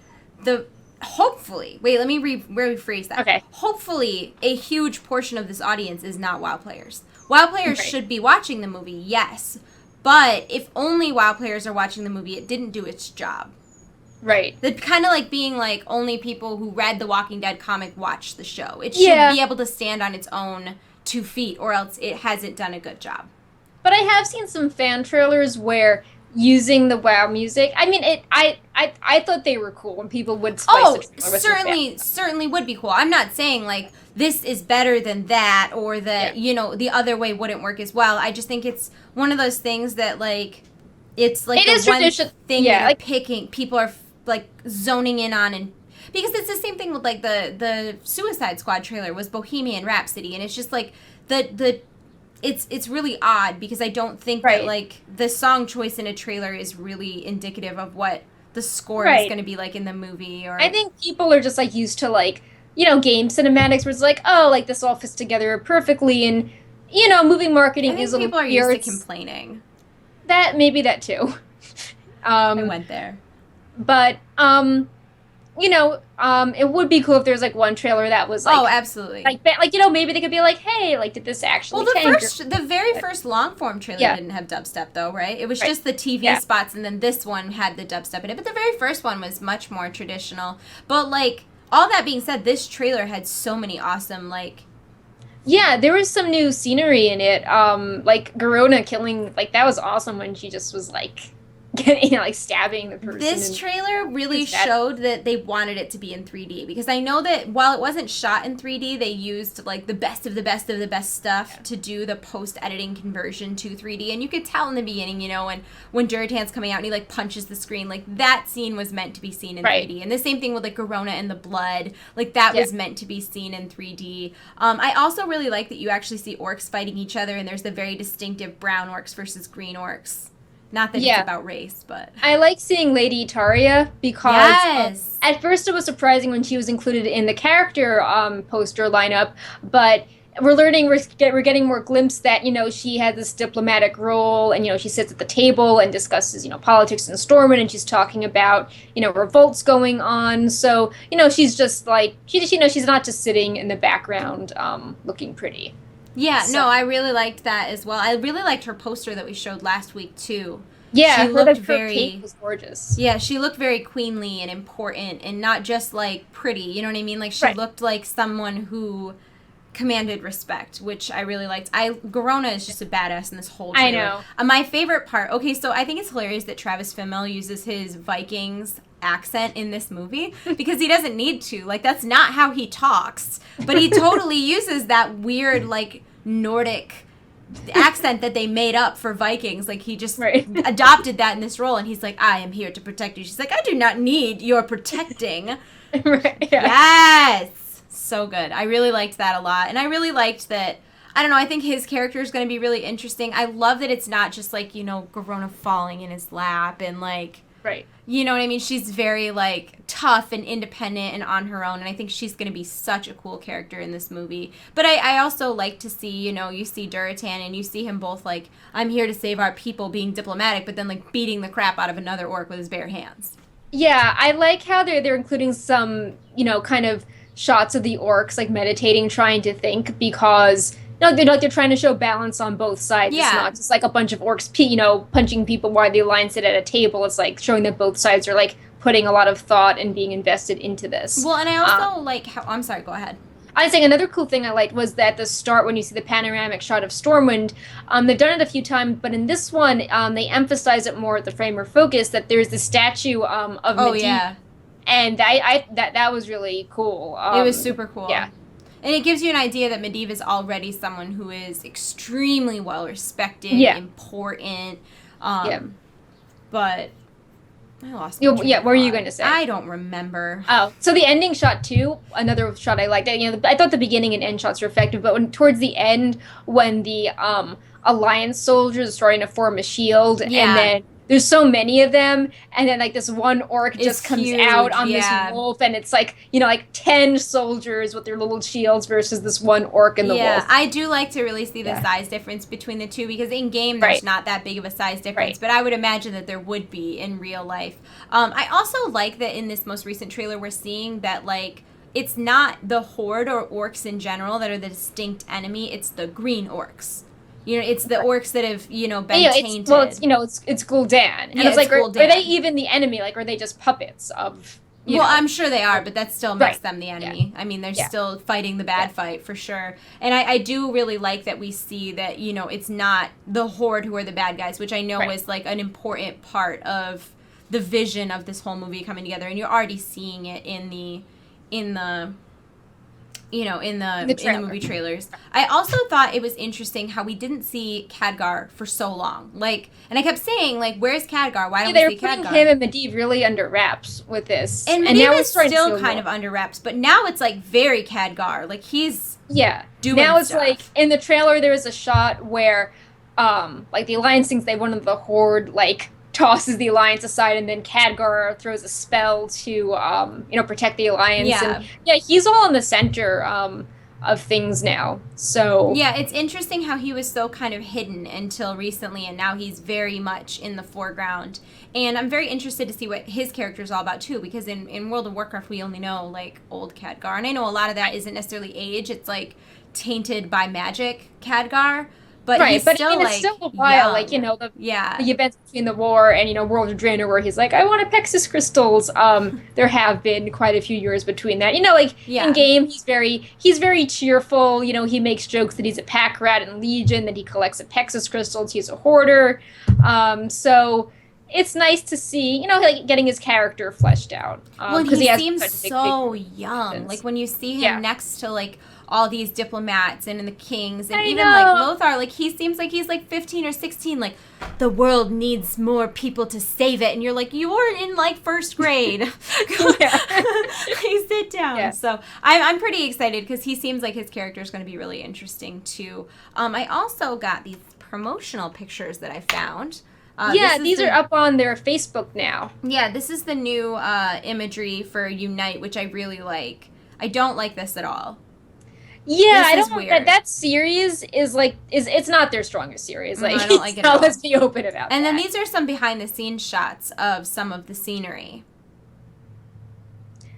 hopefully, let me rephrase that. Okay. Hopefully, a huge portion of this audience is not WoW players. WoW players should be watching the movie, yes. But if only WoW players are watching the movie, it didn't do its job. Right. It's kind of like being like only people who read the Walking Dead comic watch the show. It should be able to stand on its own 2 feet, or else it hasn't done a good job. But I have seen some fan trailers where using the WoW music, I mean, I thought they were cool when people would spice it. Certainly would be cool. I'm not saying like this is better than that, or that you know the other way wouldn't work as well. I just think it's one of those things that like it's like the one thing that like picking people are like zoning in on, and because it's the same thing with like the Suicide Squad trailer was Bohemian Rhapsody, and it's just like it's really odd because I don't think that like the song choice in a trailer is really indicative of what the score is going to be like in the movie. Or I think people are just like used to like, you know, game cinematics where it's like, oh, like this all fits together perfectly, and you know, movie marketing is a little people are used to complaining. That maybe that too. I went there. But you know, it would be cool if there's like one trailer that was like, oh, absolutely, like you know, maybe they could be like, hey, like did this actually? Well, the very first long form trailer didn't have dubstep though, right? It was just the TV spots, and then this one had the dubstep in it. But the very first one was much more traditional. But like all that being said, this trailer had so many awesome like. Yeah, there was some new scenery in it. Like Garona killing, like that was awesome when she just was like. You know, like stabbing the person. This trailer really showed that they wanted it to be in 3D, because I know that while it wasn't shot in 3D, they used like the best of the best of the best stuff to do the post-editing conversion to 3D, and you could tell in the beginning, you know, when Durotan's coming out and he like punches the screen, like that scene was meant to be seen in 3D, and the same thing with like Garona and the blood, like that was meant to be seen in 3D. I also really like that you actually see orcs fighting each other, and there's the very distinctive brown orcs versus green orcs. Not that it's about race, but... I like seeing Lady Itaria because at first it was surprising when she was included in the character poster lineup, but we're getting more glimpses that, you know, she has this diplomatic role, and, you know, she sits at the table and discusses, you know, politics in Stormwind, and she's talking about, you know, revolts going on. So, you know, she's just like, you know, she's not just sitting in the background looking pretty. Yeah, no, I really liked that as well. I really liked her poster that we showed last week, too. Yeah, she looked very... cape was gorgeous. Yeah, she looked very queenly and important, and not just, like, pretty, you know what I mean? Like, she looked like someone who commanded respect, which I really liked. Garona is just a badass in this whole trailer. I know. My favorite part... Okay, so I think it's hilarious that Travis Fimmel uses his Vikings accent in this movie, because he doesn't need to. Like, that's not how he talks. But he totally uses that weird, like, Nordic accent that they made up for Vikings. Like, he just adopted that in this role, and he's like, I am here to protect you. She's like, I do not need your protecting. Yes! So good. I really liked that a lot. And I really liked that, I don't know, I think his character is going to be really interesting. I love that it's not just, like, you know, Garona falling in his lap and, like... Right. You know what I mean? She's very, like, tough and independent and on her own, and I think she's going to be such a cool character in this movie. But I also like to see, you know, you see Durotan and you see him both, like, I'm here to save our people, being diplomatic, but then, like, beating the crap out of another orc with his bare hands. Yeah, I like how they're including some, kind of shots of the orcs like meditating, trying to think, because they're trying to show balance on both sides. Yeah. It's not just like a bunch of orcs, punching people while the alliance sit at a table. It's like showing that both sides are like putting a lot of thought and being invested into this. Well, and I also like how, I'm sorry, go ahead. I was saying another cool thing I liked was that at the start, when you see the panoramic shot of Stormwind, they've done it a few times, but in this one, they emphasize it more at the frame or focus, that there's the statue of Medivh. Yeah. And that was really cool. It was super cool. Yeah. And it gives you an idea that Medivh is already someone who is extremely well respected, important. But I lost my train what of were you thought. going to say? I don't remember. Oh, so the ending shot too. Another shot I liked. I thought the beginning and end shots were effective, but towards the end, when the Alliance soldiers are starting to form a shield, and then there's so many of them, and then like this one orc just comes huge, out on this wolf, and it's like 10 soldiers with their little shields versus this one orc and the wolf. Yeah, I do like to really see the size difference between the two, because in game there's not that big of a size difference, but I would imagine that there would be in real life. I also like that in this most recent trailer we're seeing that like it's not the Horde or orcs in general that are the distinct enemy, it's the green orcs. It's the orcs that have, been tainted. It's Gul'dan. And it's like, are they even the enemy? Like, are they just puppets of, Well, I'm sure they are, but that still makes them the enemy. Yeah. I mean, they're still fighting the bad fight, for sure. And I do really like that we see that, it's not the Horde who are the bad guys, which I know was, like, an important part of the vision of this whole movie coming together. And you're already seeing it in the movie trailers. I also thought it was interesting how we didn't see Khadgar for so long. Like, and I kept saying, like, where's Khadgar? Why don't we see Khadgar? They're putting him and Medivh really under wraps with this. And now it's still kind of under wraps, but now it's, like, very Khadgar. Like, he's doing now it's stuff. like, in the trailer there was a shot where, like, the Alliance thinks they one of the Horde, like, tosses the Alliance aside, and then Khadgar throws a spell to, protect the Alliance. Yeah. And, he's all in the center of things now. So yeah, it's interesting how he was so kind of hidden until recently, and now he's very much in the foreground. And I'm very interested to see what his character is all about, too, because in World of Warcraft, we only know, like, old Khadgar. And I know a lot of that isn't necessarily age. It's, like, tainted by magic Khadgar. But he's still, it's still a while, young. Like, the events between the war and, World of Draenor, where he's like, I want Apexis crystals. There have been quite a few years between that. In game, he's very cheerful. He makes jokes that he's a pack rat in Legion, that he collects Apexis crystals. He's a hoarder. So it's nice to see, like, getting his character fleshed out. Well, he seems so young. Like, when you see him next to, like, all these diplomats and the kings and even like Lothar, like he seems like he's like 15 or 16, like the world needs more people to save it, and you're like, you're in like first grade. Like, sit down. So I'm pretty excited because he seems like his character is going to be really interesting too. I also got these promotional pictures that I found. These are up on their Facebook now. Yeah, this is the new imagery for Unite, which I really like. I don't like this at all. Yeah, I don't. That series is like it's not their strongest series. Like, I don't like it at all. Let's be open about that. And then these are some behind the scenes shots of some of the scenery.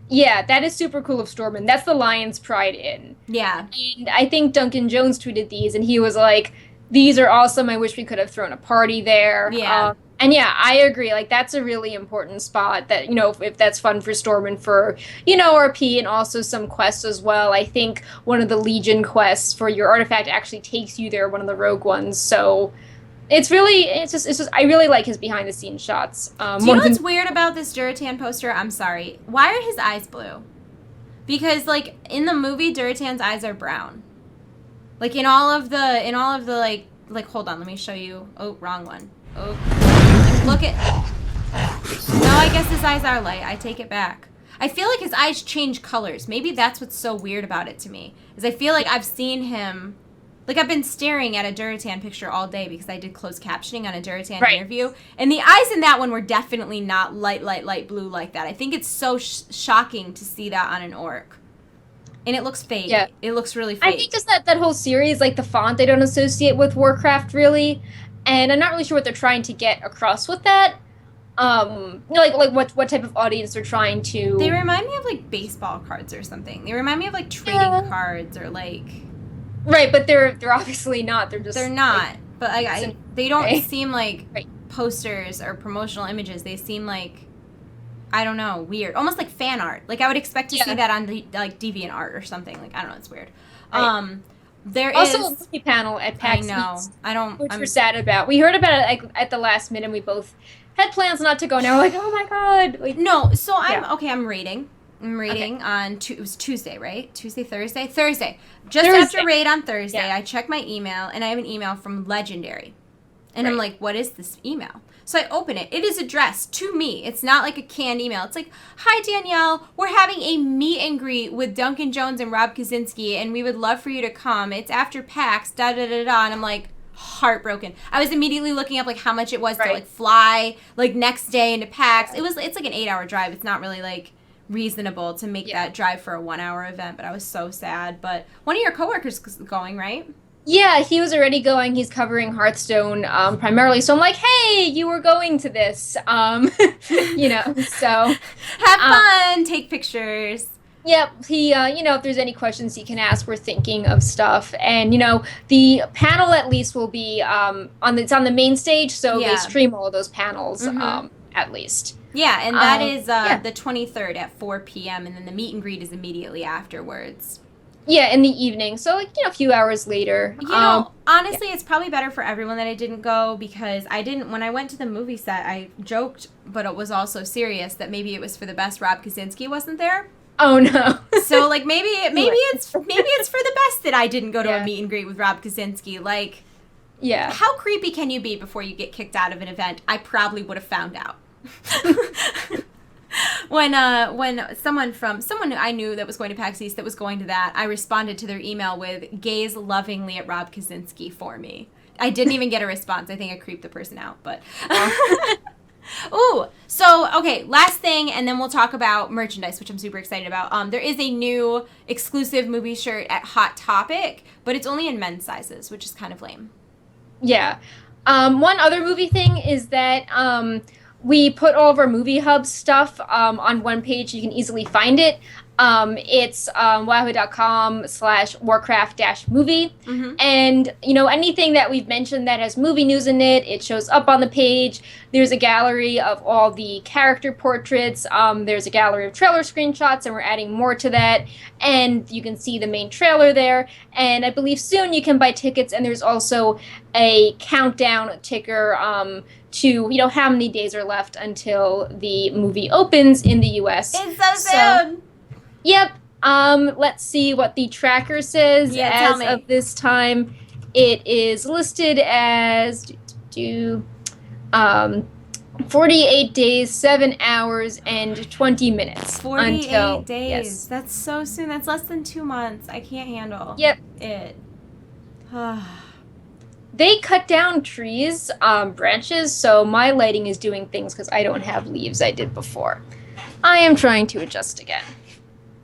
Yeah, that is super cool of Stormwind. That's the Lion's Pride Inn. Yeah. And I think Duncan Jones tweeted these, and he was like, "These are awesome. I wish we could have thrown a party there." Yeah. And yeah, I agree. Like, that's a really important spot that, if that's fun for Storm and for, RP and also some quests as well. I think one of the Legion quests for your artifact actually takes you there, one of the rogue ones. So it's just I really like his behind the scenes shots. Do you know what's weird about this Durotan poster? I'm sorry. Why are his eyes blue? Because, like, in the movie, Durotan's eyes are brown. Like, in all of the like, hold on, let me show you. Oh, wrong one. Oh, look at... No, I guess his eyes are light. I take it back. I feel like his eyes change colors. Maybe that's what's so weird about it to me. Is I feel like I've seen him... Like, I've been staring at a Durotan picture all day because I did closed captioning on a Durotan interview. And the eyes in that one were definitely not light blue like that. I think it's so shocking to see that on an orc. And it looks fake. Yeah. It looks really fake. I think just that whole series, like the font, they don't associate with Warcraft, really. And I'm not really sure what they're trying to get across with that. like what type of audience they're trying to. They remind me of like baseball cards or something. They remind me of like trading cards or like. Right, but they're obviously not. They're not. Like, but they don't seem like posters or promotional images. They seem like, I don't know, weird, almost like fan art. Like I would expect to see that on like DeviantArt or something. Like I don't know, it's weird. Right. There also is a movie panel at PAX East, which we're sad about. We heard about it like at the last minute. We both had plans not to go. Now we're like, oh my god. Like, no, so I'm rating. On it was Tuesday, right? Thursday. Just after raid on Thursday, I check my email, and I have an email from Legendary. And I'm like, what is this email? So I open it. It is addressed to me. It's not like a canned email. It's like, hi, Danielle. We're having a meet and greet with Duncan Jones and Rob Kaczynski, and we would love for you to come. It's after PAX, da-da-da-da. And I'm like, heartbroken. I was immediately looking up, like, how much it was to, like, fly, like, next day into PAX. It's like an 8-hour drive. It's not really, like, reasonable to make that drive for a 1-hour event, but I was so sad. But one of your coworkers is going, right? Yeah, he was already going. He's covering Hearthstone primarily. So I'm like, hey, you were going to this. So. Have fun. Take pictures. Yep. He, if there's any questions he can ask, we're thinking of stuff. And, the panel at least will be it's on the main stage. So they stream all of those panels at least. Yeah, and that is the 23rd at 4 p.m. And then the meet and greet is immediately afterwards. Yeah, in the evening. So, a few hours later. Honestly, it's probably better for everyone that I didn't go because when I went to the movie set, I joked, but it was also serious that maybe it was for the best Rob Kaczynski wasn't there. Oh, no. So, like, maybe it's for the best that I didn't go to a meet and greet with Rob Kaczynski. Like, how creepy can you be before you get kicked out of an event? I probably would have found out. When someone who I knew that was going to PAX East that was going to that, I responded to their email with gaze lovingly at Rob Kaczynski for me. I didn't even get a response. I think I creeped the person out, but ooh. So, okay, last thing, and then we'll talk about merchandise, which I'm super excited about. There is a new exclusive movie shirt at Hot Topic, but it's only in men's sizes, which is kind of lame. Yeah. One other movie thing is that we put all of our Movie Hub stuff on one page. You can easily find it. It's wowhead.com/Warcraft-movie. And, anything that we've mentioned that has movie news in it, it shows up on the page. There's a gallery of all the character portraits. There's a gallery of trailer screenshots, and we're adding more to that. And you can see the main trailer there. And I believe soon you can buy tickets, and there's also a countdown ticker to, how many days are left until the movie opens in the U.S. It's so soon! Yep. Let's see what the tracker says as of this time. It is listed as 48 days, 7 hours, and 20 minutes. 48 days. Yes. That's so soon. That's less than 2 months. I can't handle it. They cut down trees, branches, so my lighting is doing things because I don't have leaves I did before. I am trying to adjust again.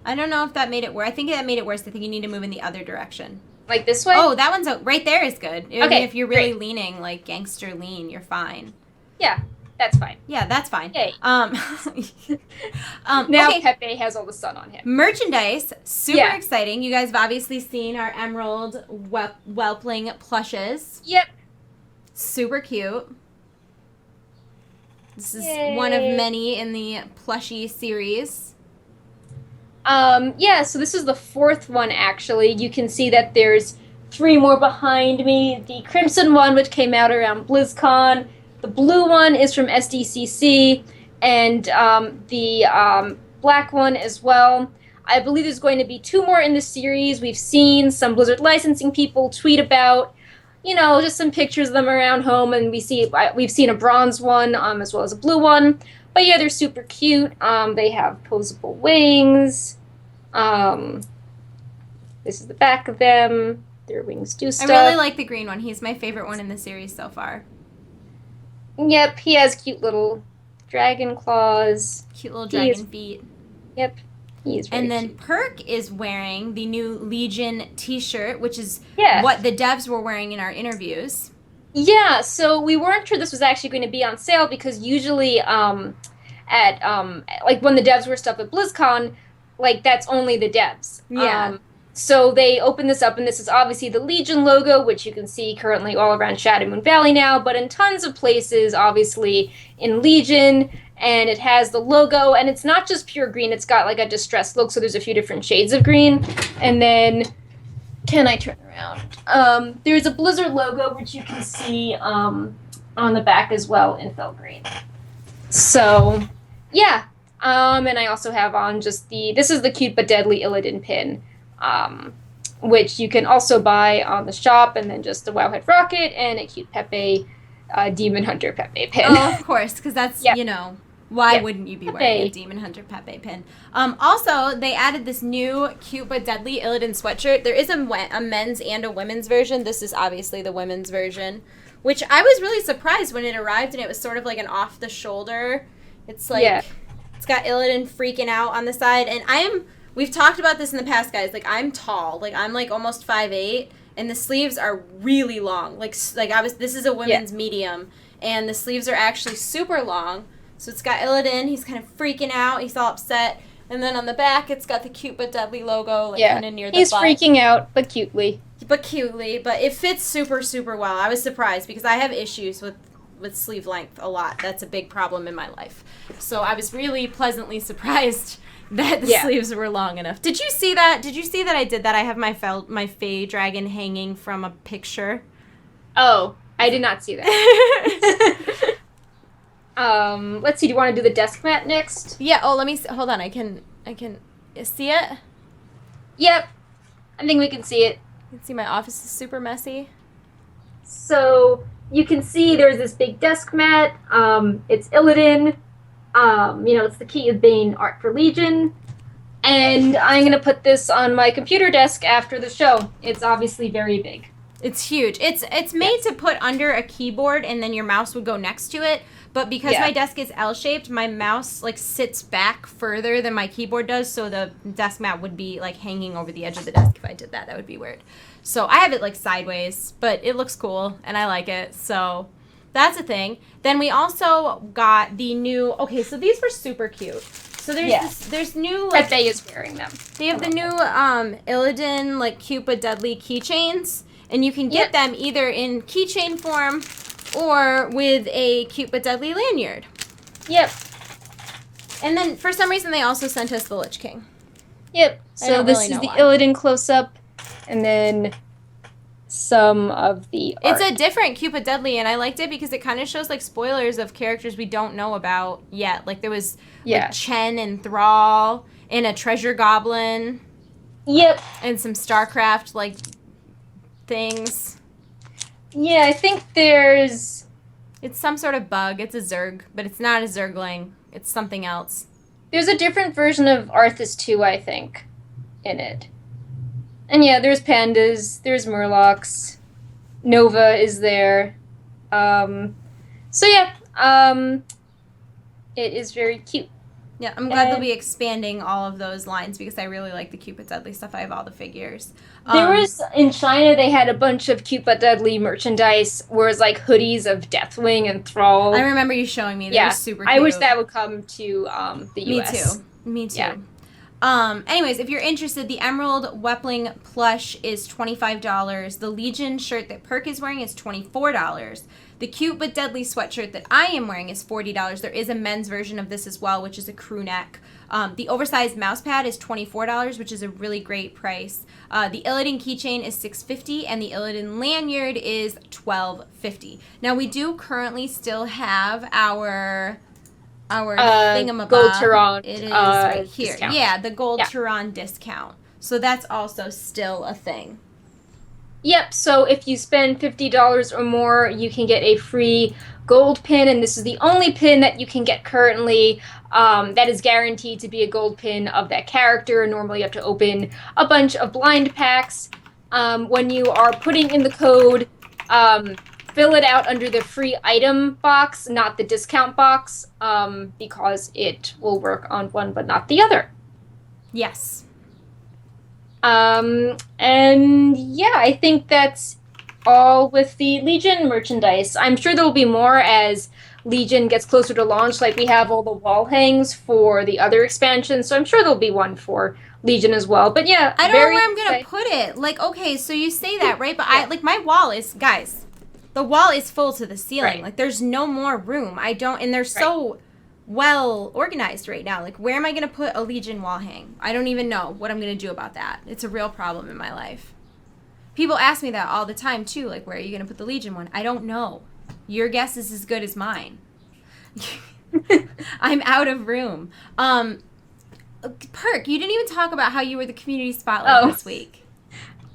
I don't know if that made it worse. I think that made it worse. I think you need to move in the other direction. Like this way? Oh, that one's right there is good. Okay, I mean, if you're really leaning, like gangster lean, you're fine. Yeah, that's fine. Yeah, that's fine. Yay. Now Pepe has all the sun on him. Merchandise, super exciting. You guys have obviously seen our Emerald Whelpling plushes. Yep. Super cute. This is one of many in the plushie series. So this is the fourth one, actually. You can see that there's 3 more behind me. The crimson one, which came out around BlizzCon. The blue one is from SDCC. And the black one as well. I believe there's going to be 2 more in the series. We've seen some Blizzard licensing people tweet about, just some pictures of them around home. And we've seen a bronze one as well as a blue one. But yeah, they're super cute. They have posable wings. This is the back of them. Their wings do stuff. I really like the green one. He's my favorite one in the series so far. Yep, he has cute little dragon claws. Cute little dragon feet. Yep, he is very then cute. Perk is wearing the new Legion t-shirt, which is what the devs were wearing in our interviews. Yeah, so we weren't sure this was actually going to be on sale because usually like when the devs were stuff at BlizzCon, like that's only the devs. Yeah. So they opened this up, and this is obviously the Legion logo, which you can see currently all around Shadow Moon Valley now, but in tons of places, obviously in Legion, and it has the logo, and it's not just pure green, it's got like a distressed look, so there's a few different shades of green, and then, can I turn around? There's a Blizzard logo, which you can see on the back as well in felt green. So, yeah, and I also have on just this is the Cute But Deadly Illidan pin, which you can also buy on the shop, and then just the Wowhead Rocket and a cute Pepe, Demon Hunter Pepe pin. Oh, of course, because that's, Yep. you know, why Yep. wouldn't you be Pepe. wearing a Demon Hunter Pepe pin? Also, they added this new Cute But Deadly Illidan sweatshirt. There is a men's and a women's version. This is obviously the women's version, which I was really surprised when it arrived, and it was sort of like an off-the-shoulder. It's like, It's got Illidan freaking out on the side, and we've talked about this in the past, guys. Like, I'm tall. Like, I'm like almost 5'8", and the sleeves are really long. This is a women's medium, and the sleeves are actually super long. So it's got Illidan. He's kind of freaking out. He's all upset. And then on the back, it's got the Cute But Deadly logo, kind of near the butt. He's freaking out, but cutely. But cutely. But it fits super, super well. I was surprised because I have issues with sleeve length a lot. That's a big problem in my life. So I was really pleasantly surprised that the sleeves were long enough. Did you see that? Did you see that I did that? I have my Fae dragon hanging from a picture. Oh, I did not see that. Let's see. Do you want to do the desk mat next? Yeah. Oh, let me hold on. I can see it. Yep. I think we can see it. You can see my office is super messy. So you can see there's this big desk mat. It's Illidan. It's the Key of Bane art for Legion. And I'm going to put this on my computer desk after the show. It's obviously very big. It's huge. It's made to put under a keyboard, and then your mouse would go next to it. But because my desk is L-shaped, my mouse sits back further than my keyboard does, so the desk mat would be hanging over the edge of the desk. If I did that, that would be weird. So I have it sideways, but it looks cool and I like it. So that's a thing. Then we also got the new. Okay, so these were super cute. So there's new Pepe is wearing them. They have the new Illidan Cute But Deadly keychains, and you can get them either in keychain form or with a Cute But Deadly lanyard. Yep. And then for some reason they also sent us the Lich King. Yep. So this is the Illidan close-up, and then some of the art. It's a different Cute But Deadly, and I liked it because it kind of shows spoilers of characters we don't know about yet. There was Chen and Thrall and a treasure goblin. Yep. And some StarCraft things. Yeah, I think there's... It's some sort of bug. It's a Zerg, but it's not a Zergling. It's something else. There's a different version of Arthas 2, I think, in it. And there's pandas, there's murlocs, Nova is there. It is very cute. Yeah, I'm glad they'll be expanding all of those lines because I really like the Cute But Deadly stuff. I have all the figures. There was, in China, they had a bunch of Cute But Deadly merchandise where it was hoodies of Deathwing and Thrall. I remember you showing me. They were super cute. I wish that would come to the US. Me too. Yeah. Anyways, if you're interested, the Emerald Wepling plush is $25. The Legion shirt that Perk is wearing is $24. The Cute But Deadly sweatshirt that I am wearing is $40. There is a men's version of this as well, which is a crew neck. The oversized mouse pad is $24, which is a really great price. The Illidan keychain is $6.50, and the Illidan lanyard is $12.50. Now, we do currently still have our thingamabob. Gold Turon. It is right here. Discount. Yeah, the Gold Turon discount. So that's also still a thing. Yep, so if you spend $50 or more, you can get a free gold pin, and this is the only pin that you can get currently that is guaranteed to be a gold pin of that character. Normally you have to open a bunch of blind packs. When you are putting in the code, fill it out under the free item box, not the discount box, because it will work on one but not the other. Yes. I think that's all with the Legion merchandise. I'm sure there will be more as Legion gets closer to launch. Like, we have all the wall hangs for the other expansions, so I'm sure there'll be one for Legion as well. But yeah, I don't know where I'm gonna put it. Like, okay, so you say that, right? But I like my wall is, guys, the wall is full to the ceiling. Right. Like, there's no more room. I don't, and they're so well organized right now. Like, where am I gonna put a Legion wall hang? I don't even know what I'm gonna do about that. It's a real problem in my life. People ask me that all the time too. Like, where are you gonna put the Legion one? I don't know. Your guess is as good as mine. I'm out of room. Perk, you didn't even talk about how you were the community spotlight this week.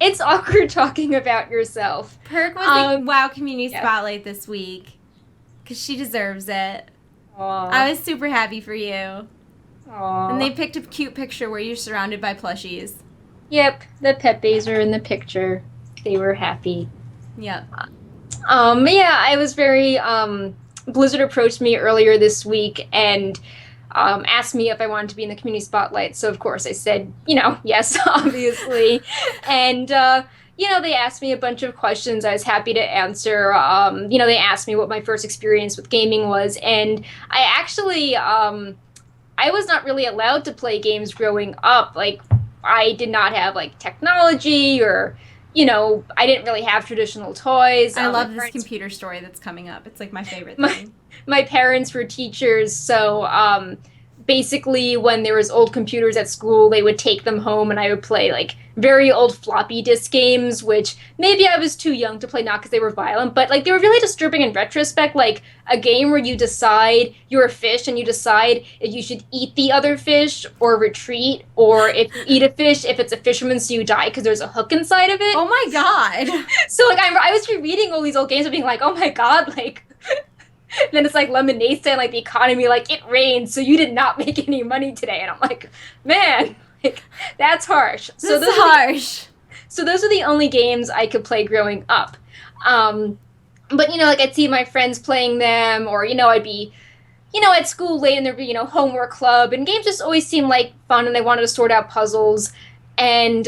It's awkward talking about yourself. Perk was the WoW community spotlight this week because she deserves it. Aww. I was super happy for you. Aww. And they picked a cute picture where you're surrounded by plushies. Yep, the Pepes are in the picture. They were happy. Yep. Yeah, I was very, Blizzard approached me earlier this week and asked me if I wanted to be in the community spotlight. So, of course, I said, yes, obviously. And, they asked me a bunch of questions I was happy to answer. They asked me what my first experience with gaming was. And I actually, I was not really allowed to play games growing up. Like, I did not have, like, technology or... I didn't really have traditional toys. I love this computer story that's coming up. It's like my favorite thing. My parents were teachers, so basically when there was old computers at school, they would take them home and I would play like very old floppy disk games, which maybe I was too young to play, not because they were violent, but like they were really disturbing in retrospect, like a game where you decide you're a fish and you decide if you should eat the other fish or retreat, or if you eat a fish, if it's a fisherman, so you die because there's a hook inside of it. Oh my god. So like I was rereading all these old games and being like, oh my god, like... then it's like Lemonade Stand, like the economy, like it rained, so you did not make any money today. And I'm like, man, like that's harsh. So that's harsh. So those are the only games I could play growing up. But like I'd see my friends playing them, or I'd be, at school late and there'd be homework club, and games just always seemed like fun, and I wanted to sort out puzzles. And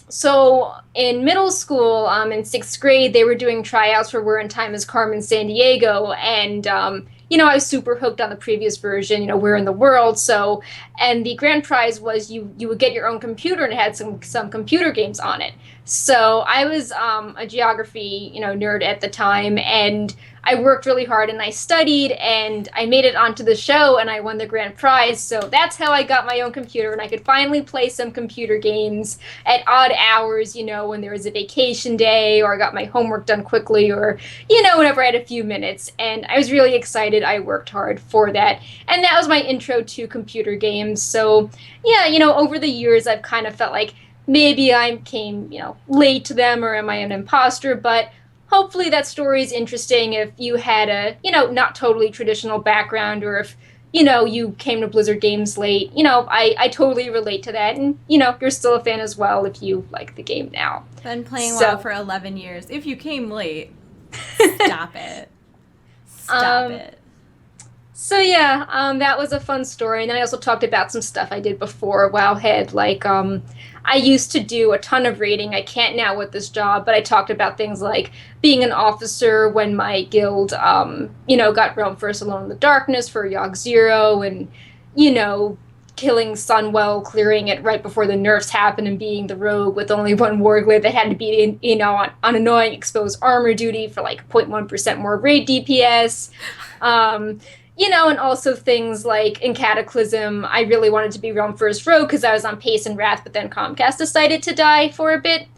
so in middle school, in 6th grade, they were doing tryouts for Where in Time is Carmen San Diego. And, I was super hooked on the previous version, Where in the World. So, and the grand prize was you would get your own computer, and it had some computer games on it. So I was a geography, nerd at the time, and I worked really hard and I studied and I made it onto the show and I won the grand prize. So that's how I got my own computer, and I could finally play some computer games at odd hours, when there was a vacation day or I got my homework done quickly, or, whenever I had a few minutes. And I was really excited. I worked hard for that. And that was my intro to computer games. So yeah, over the years I've kind of felt like maybe I came, late to them, or am I an imposter? But hopefully that story is interesting if you had a, not totally traditional background, or if, you came to Blizzard Games late. I totally relate to that. And, you're still a fan as well if you like the game now. Been playing WoW for 11 years. If you came late, stop it. Stop it. So yeah, that was a fun story. And then I also talked about some stuff I did before Wowhead, like, I used to do a ton of raiding. I can't now with this job, but I talked about things like being an officer when my guild, got Realm First Alone in the Darkness for Yogg Zero, and, killing Sunwell, clearing it right before the nerfs happened, and being the rogue with only one warglaive that had to be, on annoying exposed armor duty for like 0.1% more raid DPS. And also things like in Cataclysm, I really wanted to be Realm First Rogue because I was on Pace and Wrath, but then Comcast decided to die for a bit.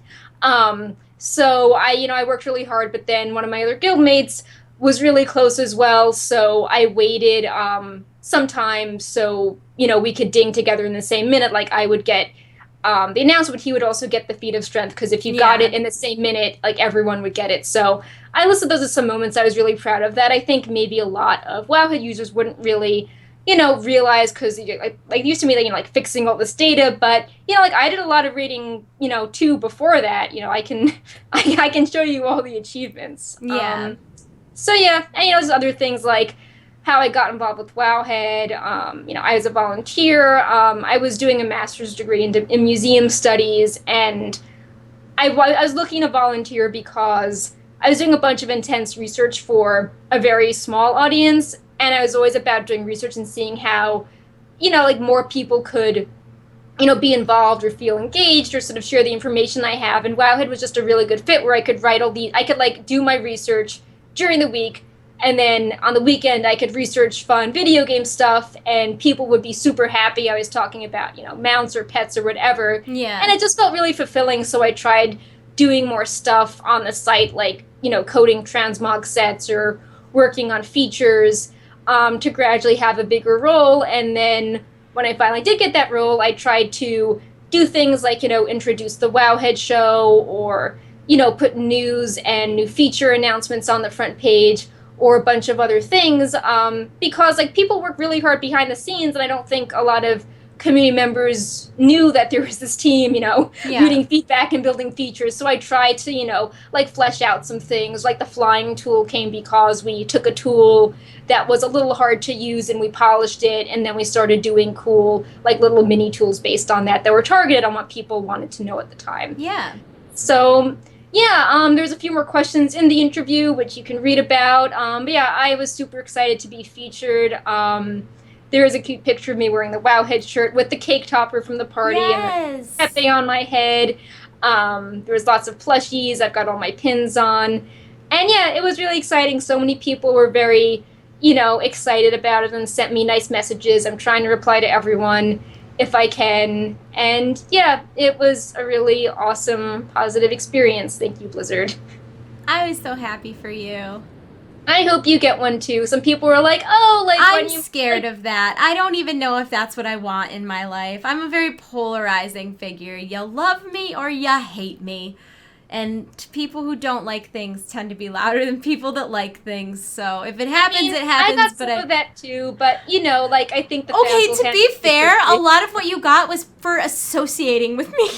So I worked really hard, but then one of my other guildmates was really close as well, so I waited some time so, we could ding together in the same minute. Like, I would get the announcement, he would also get the Feat of Strength, because if you got it in the same minute, like, everyone would get it. So I listed those as some moments I was really proud of that I think maybe a lot of Wowhead users wouldn't really, realize, because like used to me, like fixing all this data, but I did a lot of raiding, too before that. I can I can show you all the achievements. Yeah. So yeah, and there's other things like how I got involved with Wowhead. I was a volunteer. I was doing a master's degree in museum studies, and I was looking to volunteer because I was doing a bunch of intense research for a very small audience, and I was always about doing research and seeing how, like more people could, be involved or feel engaged or sort of share the information I have. And Wowhead was just a really good fit where I could like do my research during the week, and then on the weekend I could research fun video game stuff, and people would be super happy I was talking about, mounts or pets or whatever. Yeah. And it just felt really fulfilling, so I tried doing more stuff on the site, like, coding transmog sets or working on features, to gradually have a bigger role. And then when I finally did get that role, I tried to do things like, introduce the Wowhead show, or, put news and new feature announcements on the front page, or a bunch of other things, because like people work really hard behind the scenes, and I don't think a lot of community members knew that there was this team, reading feedback and building features. So I tried to, like flesh out some things. Like the flying tool came because we took a tool that was a little hard to use and we polished it, and then we started doing cool, like little mini tools based on that were targeted on what people wanted to know at the time. Yeah. So yeah, there's a few more questions in the interview, which you can read about. But yeah, I was super excited to be featured. There is a cute picture of me wearing the Wowhead shirt with the cake topper from the party and the Pepe on my head. There was lots of plushies. I've got all my pins on. And yeah, it was really exciting. So many people were very, excited about it and sent me nice messages. I'm trying to reply to everyone if I can. And yeah, it was a really awesome, positive experience. Thank you, Blizzard. I was so happy for you. I hope you get one too. Some people were like, "Oh, like I'm when you scared of that. I don't even know if that's what I want in my life. I'm a very polarizing figure. You love me or you hate me. And people who don't like things tend to be louder than people that like things. So if it happens, it happens. I got some of that too, but like I think the okay. To be fair, a lot of what you got was for associating with me.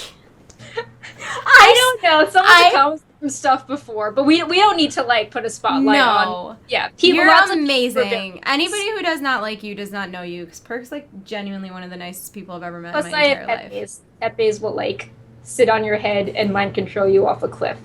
I don't know. Some of it comes from stuff before, but we don't need to like put a spotlight on. Yeah, you're amazing. Anybody who does not like you does not know you, because Perk's like genuinely one of the nicest people I've ever met in my entire life. Pepes will like sit on your head and mind control you off a cliff.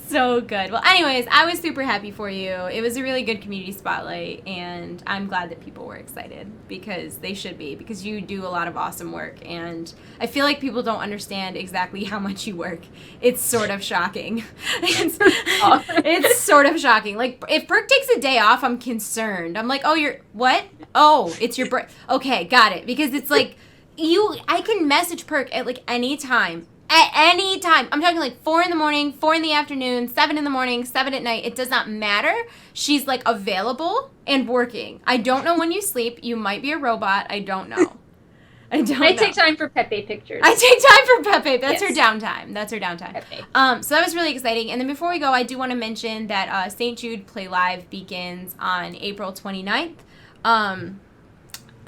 So good. Well, anyways, I was super happy for you. It was a really good community spotlight, and I'm glad that people were excited, because they should be, because you do a lot of awesome work, and I feel like people don't understand exactly how much you work. It's sort of shocking. It's sort of shocking. Like, if Perk takes a day off, I'm concerned. I'm like, oh, what? Oh, it's your break. Okay, got it. Because it's like, I can message Perk at like any time. At any time. I'm talking like 4 in the morning, 4 in the afternoon, 7 in the morning, 7 at night. It does not matter. She's like available and working. I don't know when you sleep. You might be a robot. I don't know. I take time for Pepe pictures. I take time for Pepe. That's her downtime. Pepe. So that was really exciting. And then before we go, I do want to mention that St. Jude Play Live begins on April 29th.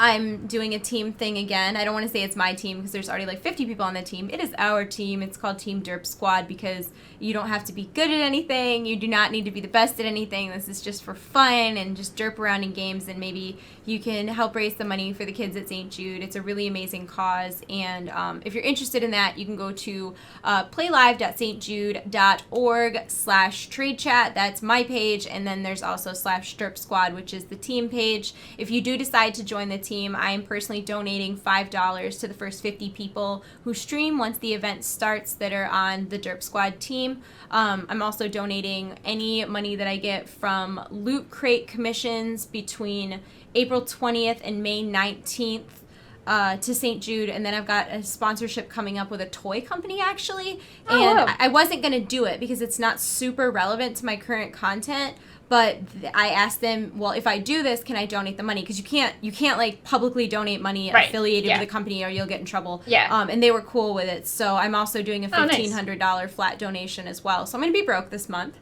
I'm doing a team thing again. I don't want to say it's my team because there's already like 50 people on the team. It is our team. It's called Team Derp Squad because you don't have to be good at anything. You do not need to be the best at anything. This is just for fun and just derp around in games, and maybe you can help raise the money for the kids at St. Jude. It's a really amazing cause, and if you're interested in that, you can go to playlive.stjude.org/trade chat. That's my page, and then there's also /derp squad, which is the team page. If you do decide to join the team, I am personally donating $5 to the first 50 people who stream once the event starts that are on the Derp Squad team. I'm also donating any money that I get from Loot Crate commissions between April 20th and May 19th to St. Jude, and then I've got a sponsorship coming up with a toy company, actually, and I wasn't going to do it because it's not super relevant to my current content. But I asked them, well, if I do this, can I donate the money? Because you can't like publicly donate money affiliated with a company, or you'll get in trouble. Yeah. And they were cool with it. So I'm also doing a $1,500 flat donation as well. So I'm going to be broke this month.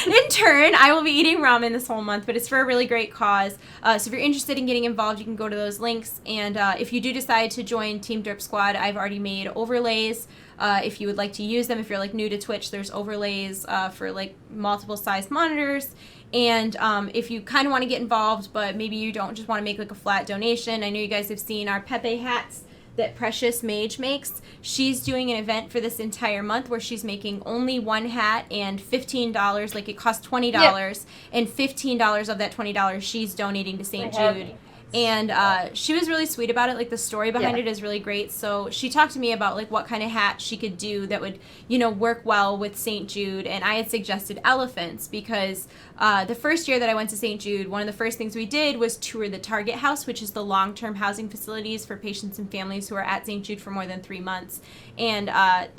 In turn, I will be eating ramen this whole month, but it's for a really great cause. So if you're interested in getting involved, you can go to those links. And if you do decide to join Team Derp Squad, I've already made overlays. If you would like to use them, if you're like new to Twitch, there's overlays for like multiple size monitors. And if you kind of want to get involved, but maybe you don't just want to make like a flat donation, I know you guys have seen our Pepe hats that Precious Mage makes. She's doing an event for this entire month where she's making only one hat and $15. Like, it costs $20, and $15 of that $20 she's donating to St. Jude. And she was really sweet about it. Like, the story behind it is really great. So she talked to me about, like, what kind of hat she could do that would, you know, work well with St. Jude. And I had suggested elephants because the first year that I went to St. Jude, one of the first things we did was tour the Target House, which is the long-term housing facilities for patients and families who are at St. Jude for more than 3 months. And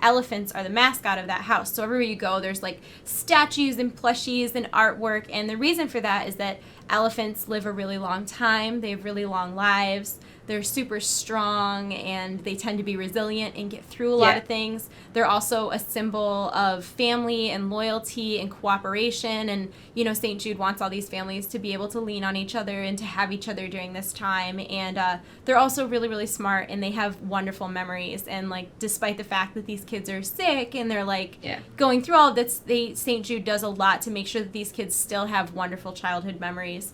elephants are the mascot of that house. So everywhere you go, there's, like, statues and plushies and artwork. And the reason for that is that elephants live a really long time. They have really long lives. They're super strong, and they tend to be resilient and get through a lot of things. They're also a symbol of family and loyalty and cooperation. And, you know, St. Jude wants all these families to be able to lean on each other and to have each other during this time. And they're also really, really smart, and they have wonderful memories. And, like, despite the fact that these kids are sick and they're, like, going through all of this, St. Jude does a lot to make sure that these kids still have wonderful childhood memories.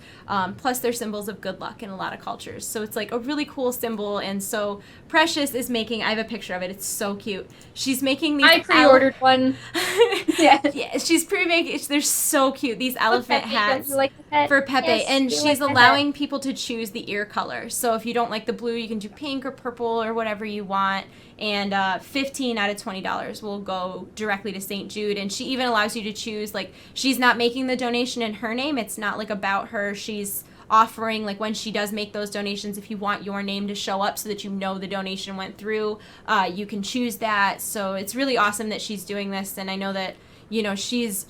Plus, they're symbols of good luck in a lot of cultures. So it's, like, a really cool symbol. And so Precious is making, I have a picture of it, it's so cute. She's making these, I pre-ordered one. yeah, she's pre-making, they're so cute, these elephant hats for Pepe. Yes, and she's allowing people to choose the ear color. So if you don't like the blue, you can do pink or purple or whatever you want. And 15 out of $20 will go directly to St. Jude. And she even allows you to choose, like, she's not making the donation in her name. It's not, like, about her. She's offering, like, when she does make those donations, if you want your name to show up so that you know the donation went through, you can choose that. So it's really awesome that she's doing this. And I know that, you know, she's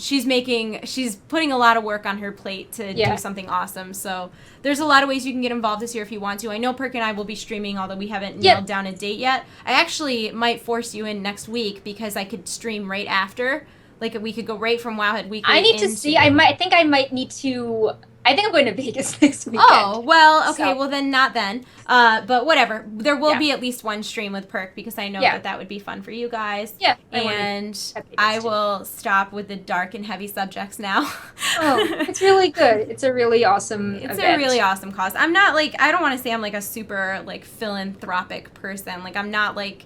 putting a lot of work on her plate to do something awesome. So there's a lot of ways you can get involved this year if you want to. I know Perk and I will be streaming, although we haven't nailed down a date yet. I actually might force you in next week because I could stream right after. Like, we could go right from Wowhead Weekly. I need to see. I think I might need to. I think I'm going to Vegas next weekend. Oh, well, okay, well then not then. But whatever. There will be at least one stream with Perk because I know that would be fun for you guys. Yeah. And I will stop with the dark and heavy subjects now. Oh, it's really good. It's a really awesome It's event. a really awesome cause. I'm not, like, I don't want to say I'm, like, a super, like, philanthropic person. Like, I'm not, like,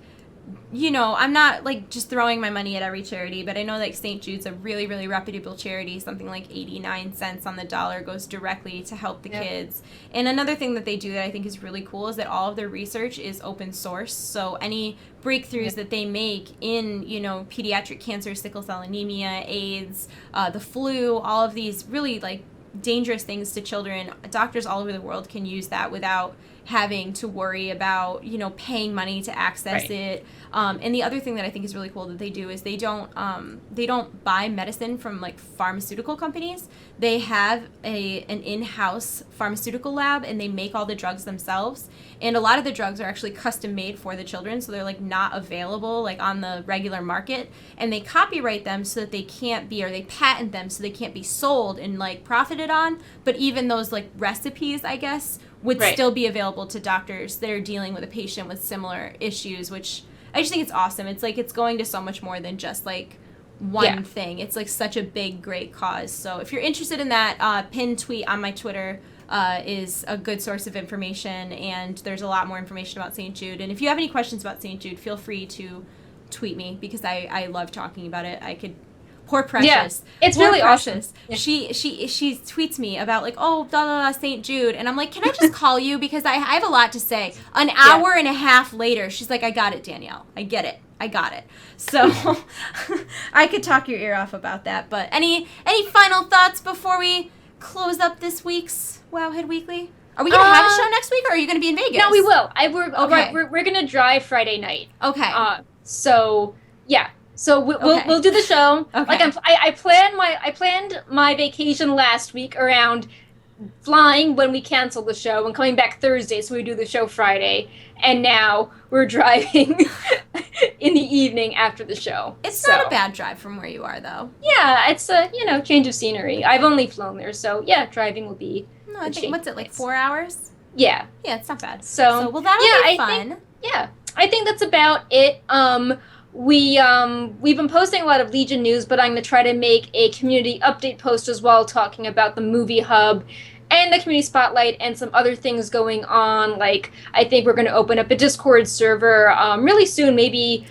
you know, I'm not, like, just throwing my money at every charity, but I know that St. Jude's a really, really reputable charity. Something like 89 cents on the dollar goes directly to help the kids. And another thing that they do that I think is really cool is that all of their research is open source. So any breakthroughs that they make in, you know, pediatric cancer, sickle cell anemia, AIDS, the flu, all of these really, like, dangerous things to children, doctors all over the world can use that without having to worry about, you know, paying money to access it. And the other thing that I think is really cool that they do is they don't buy medicine from, like, pharmaceutical companies. They have an in-house pharmaceutical lab, and they make all the drugs themselves. And a lot of the drugs are actually custom made for the children, so they're, like, not available, like, on the regular market. And they copyright them so that they can't be, or they patent them so they can't be sold and, like, profited on. But even those, like, recipes, I guess, would still be available to doctors that are dealing with a patient with similar issues, which I just think it's awesome. It's, like, it's going to so much more than just, like, one thing. It's, like, such a big, great cause. So if you're interested in that, pinned tweet on my Twitter is a good source of information, and there's a lot more information about St. Jude. And if you have any questions about St. Jude, feel free to tweet me because I love talking about it. I could... Poor Precious. Yeah, it's really Precious. awesome. Yeah. She tweets me about, like, oh, blah, blah, blah, St. Jude. And I'm like, can I just call you? Because I have a lot to say. An hour and a half later, she's like, I got it, Danielle. I get it. I got it. So I could talk your ear off about that. But any final thoughts before we close up this week's Wowhead Weekly? Are we going to have a show next week, or are you going to be in Vegas? No, we will. We're going to drive Friday night. Okay. So we'll do the show. Okay. Like I planned my vacation last week around flying when we canceled the show and coming back Thursday, so we do the show Friday. And now we're driving in the evening after the show. It's not a bad drive from where you are, though. Yeah, it's a change of scenery. I've only flown there, so yeah, driving will be. No, I think what's it, like 4 hours? Yeah. Yeah, it's not bad. So well, that'll be fun. I think that's about it. We've been posting a lot of Legion news, but I'm going to try to make a community update post as well, talking about the movie hub and the community spotlight and some other things going on. Like, I think we're going to open up a Discord server really soon, maybe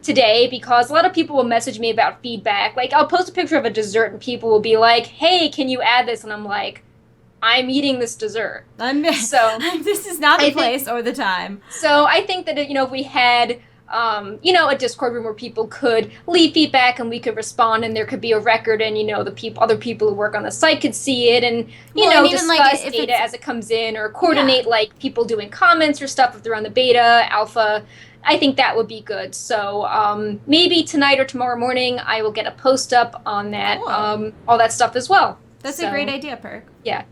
today, because a lot of people will message me about feedback. Like, I'll post a picture of a dessert and people will be like, hey, can you add this? And I'm like, I'm eating this dessert. So this is not the place or the time. So I think that, if we had, a Discord room where people could leave feedback and we could respond, and there could be a record, and, the other people who work on the site could see it, and, discuss data as it comes in, or coordinate, like, people doing comments or stuff if they're on the beta, alpha. I think that would be good. So maybe tonight or tomorrow morning I will get a post up on that, all that stuff as well. That's a great idea, Perk. Yeah.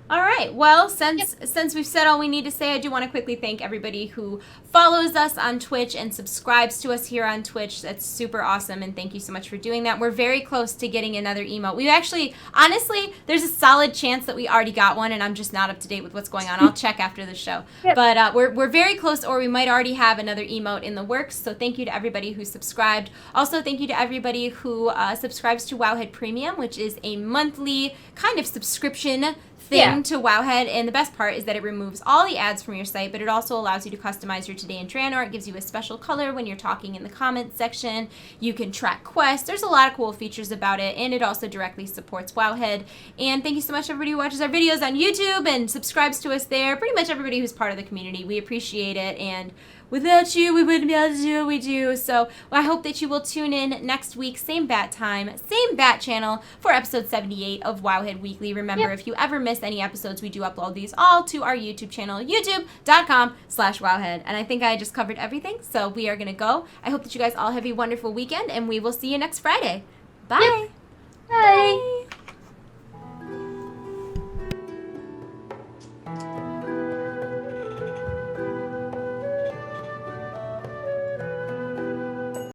All right. Well, since we've said all we need to say, I do want to quickly thank everybody who follows us on Twitch and subscribes to us here on Twitch. That's super awesome, and thank you so much for doing that. We're very close to getting another emote. We actually, honestly, there's a solid chance that we already got one, and I'm just not up to date with what's going on. I'll check after the show. Yep. But we're very close, or we might already have another emote in the works. So thank you to everybody who subscribed. Also, thank you to everybody who subscribes to Wowhead Premium, which is a monthly kind of subscription thing to Wowhead, and the best part is that it removes all the ads from your site, but it also allows you to customize your Today in Draenor. It gives you a special color when you're talking in the comments section. You can track quests. There's a lot of cool features about it, and it also directly supports Wowhead. And thank you so much everybody who watches our videos on YouTube and subscribes to us there. Pretty much everybody who's part of the community. We appreciate it, and without you, we wouldn't be able to do what we do. So I hope that you will tune in next week, same bat time, same bat channel, for episode 78 of Wowhead Weekly. Remember, if you ever miss any episodes, we do upload these all to our YouTube channel, youtube.com/Wowhead. And I think I just covered everything, so we are going to go. I hope that you guys all have a wonderful weekend, and we will see you next Friday. Bye. Bye.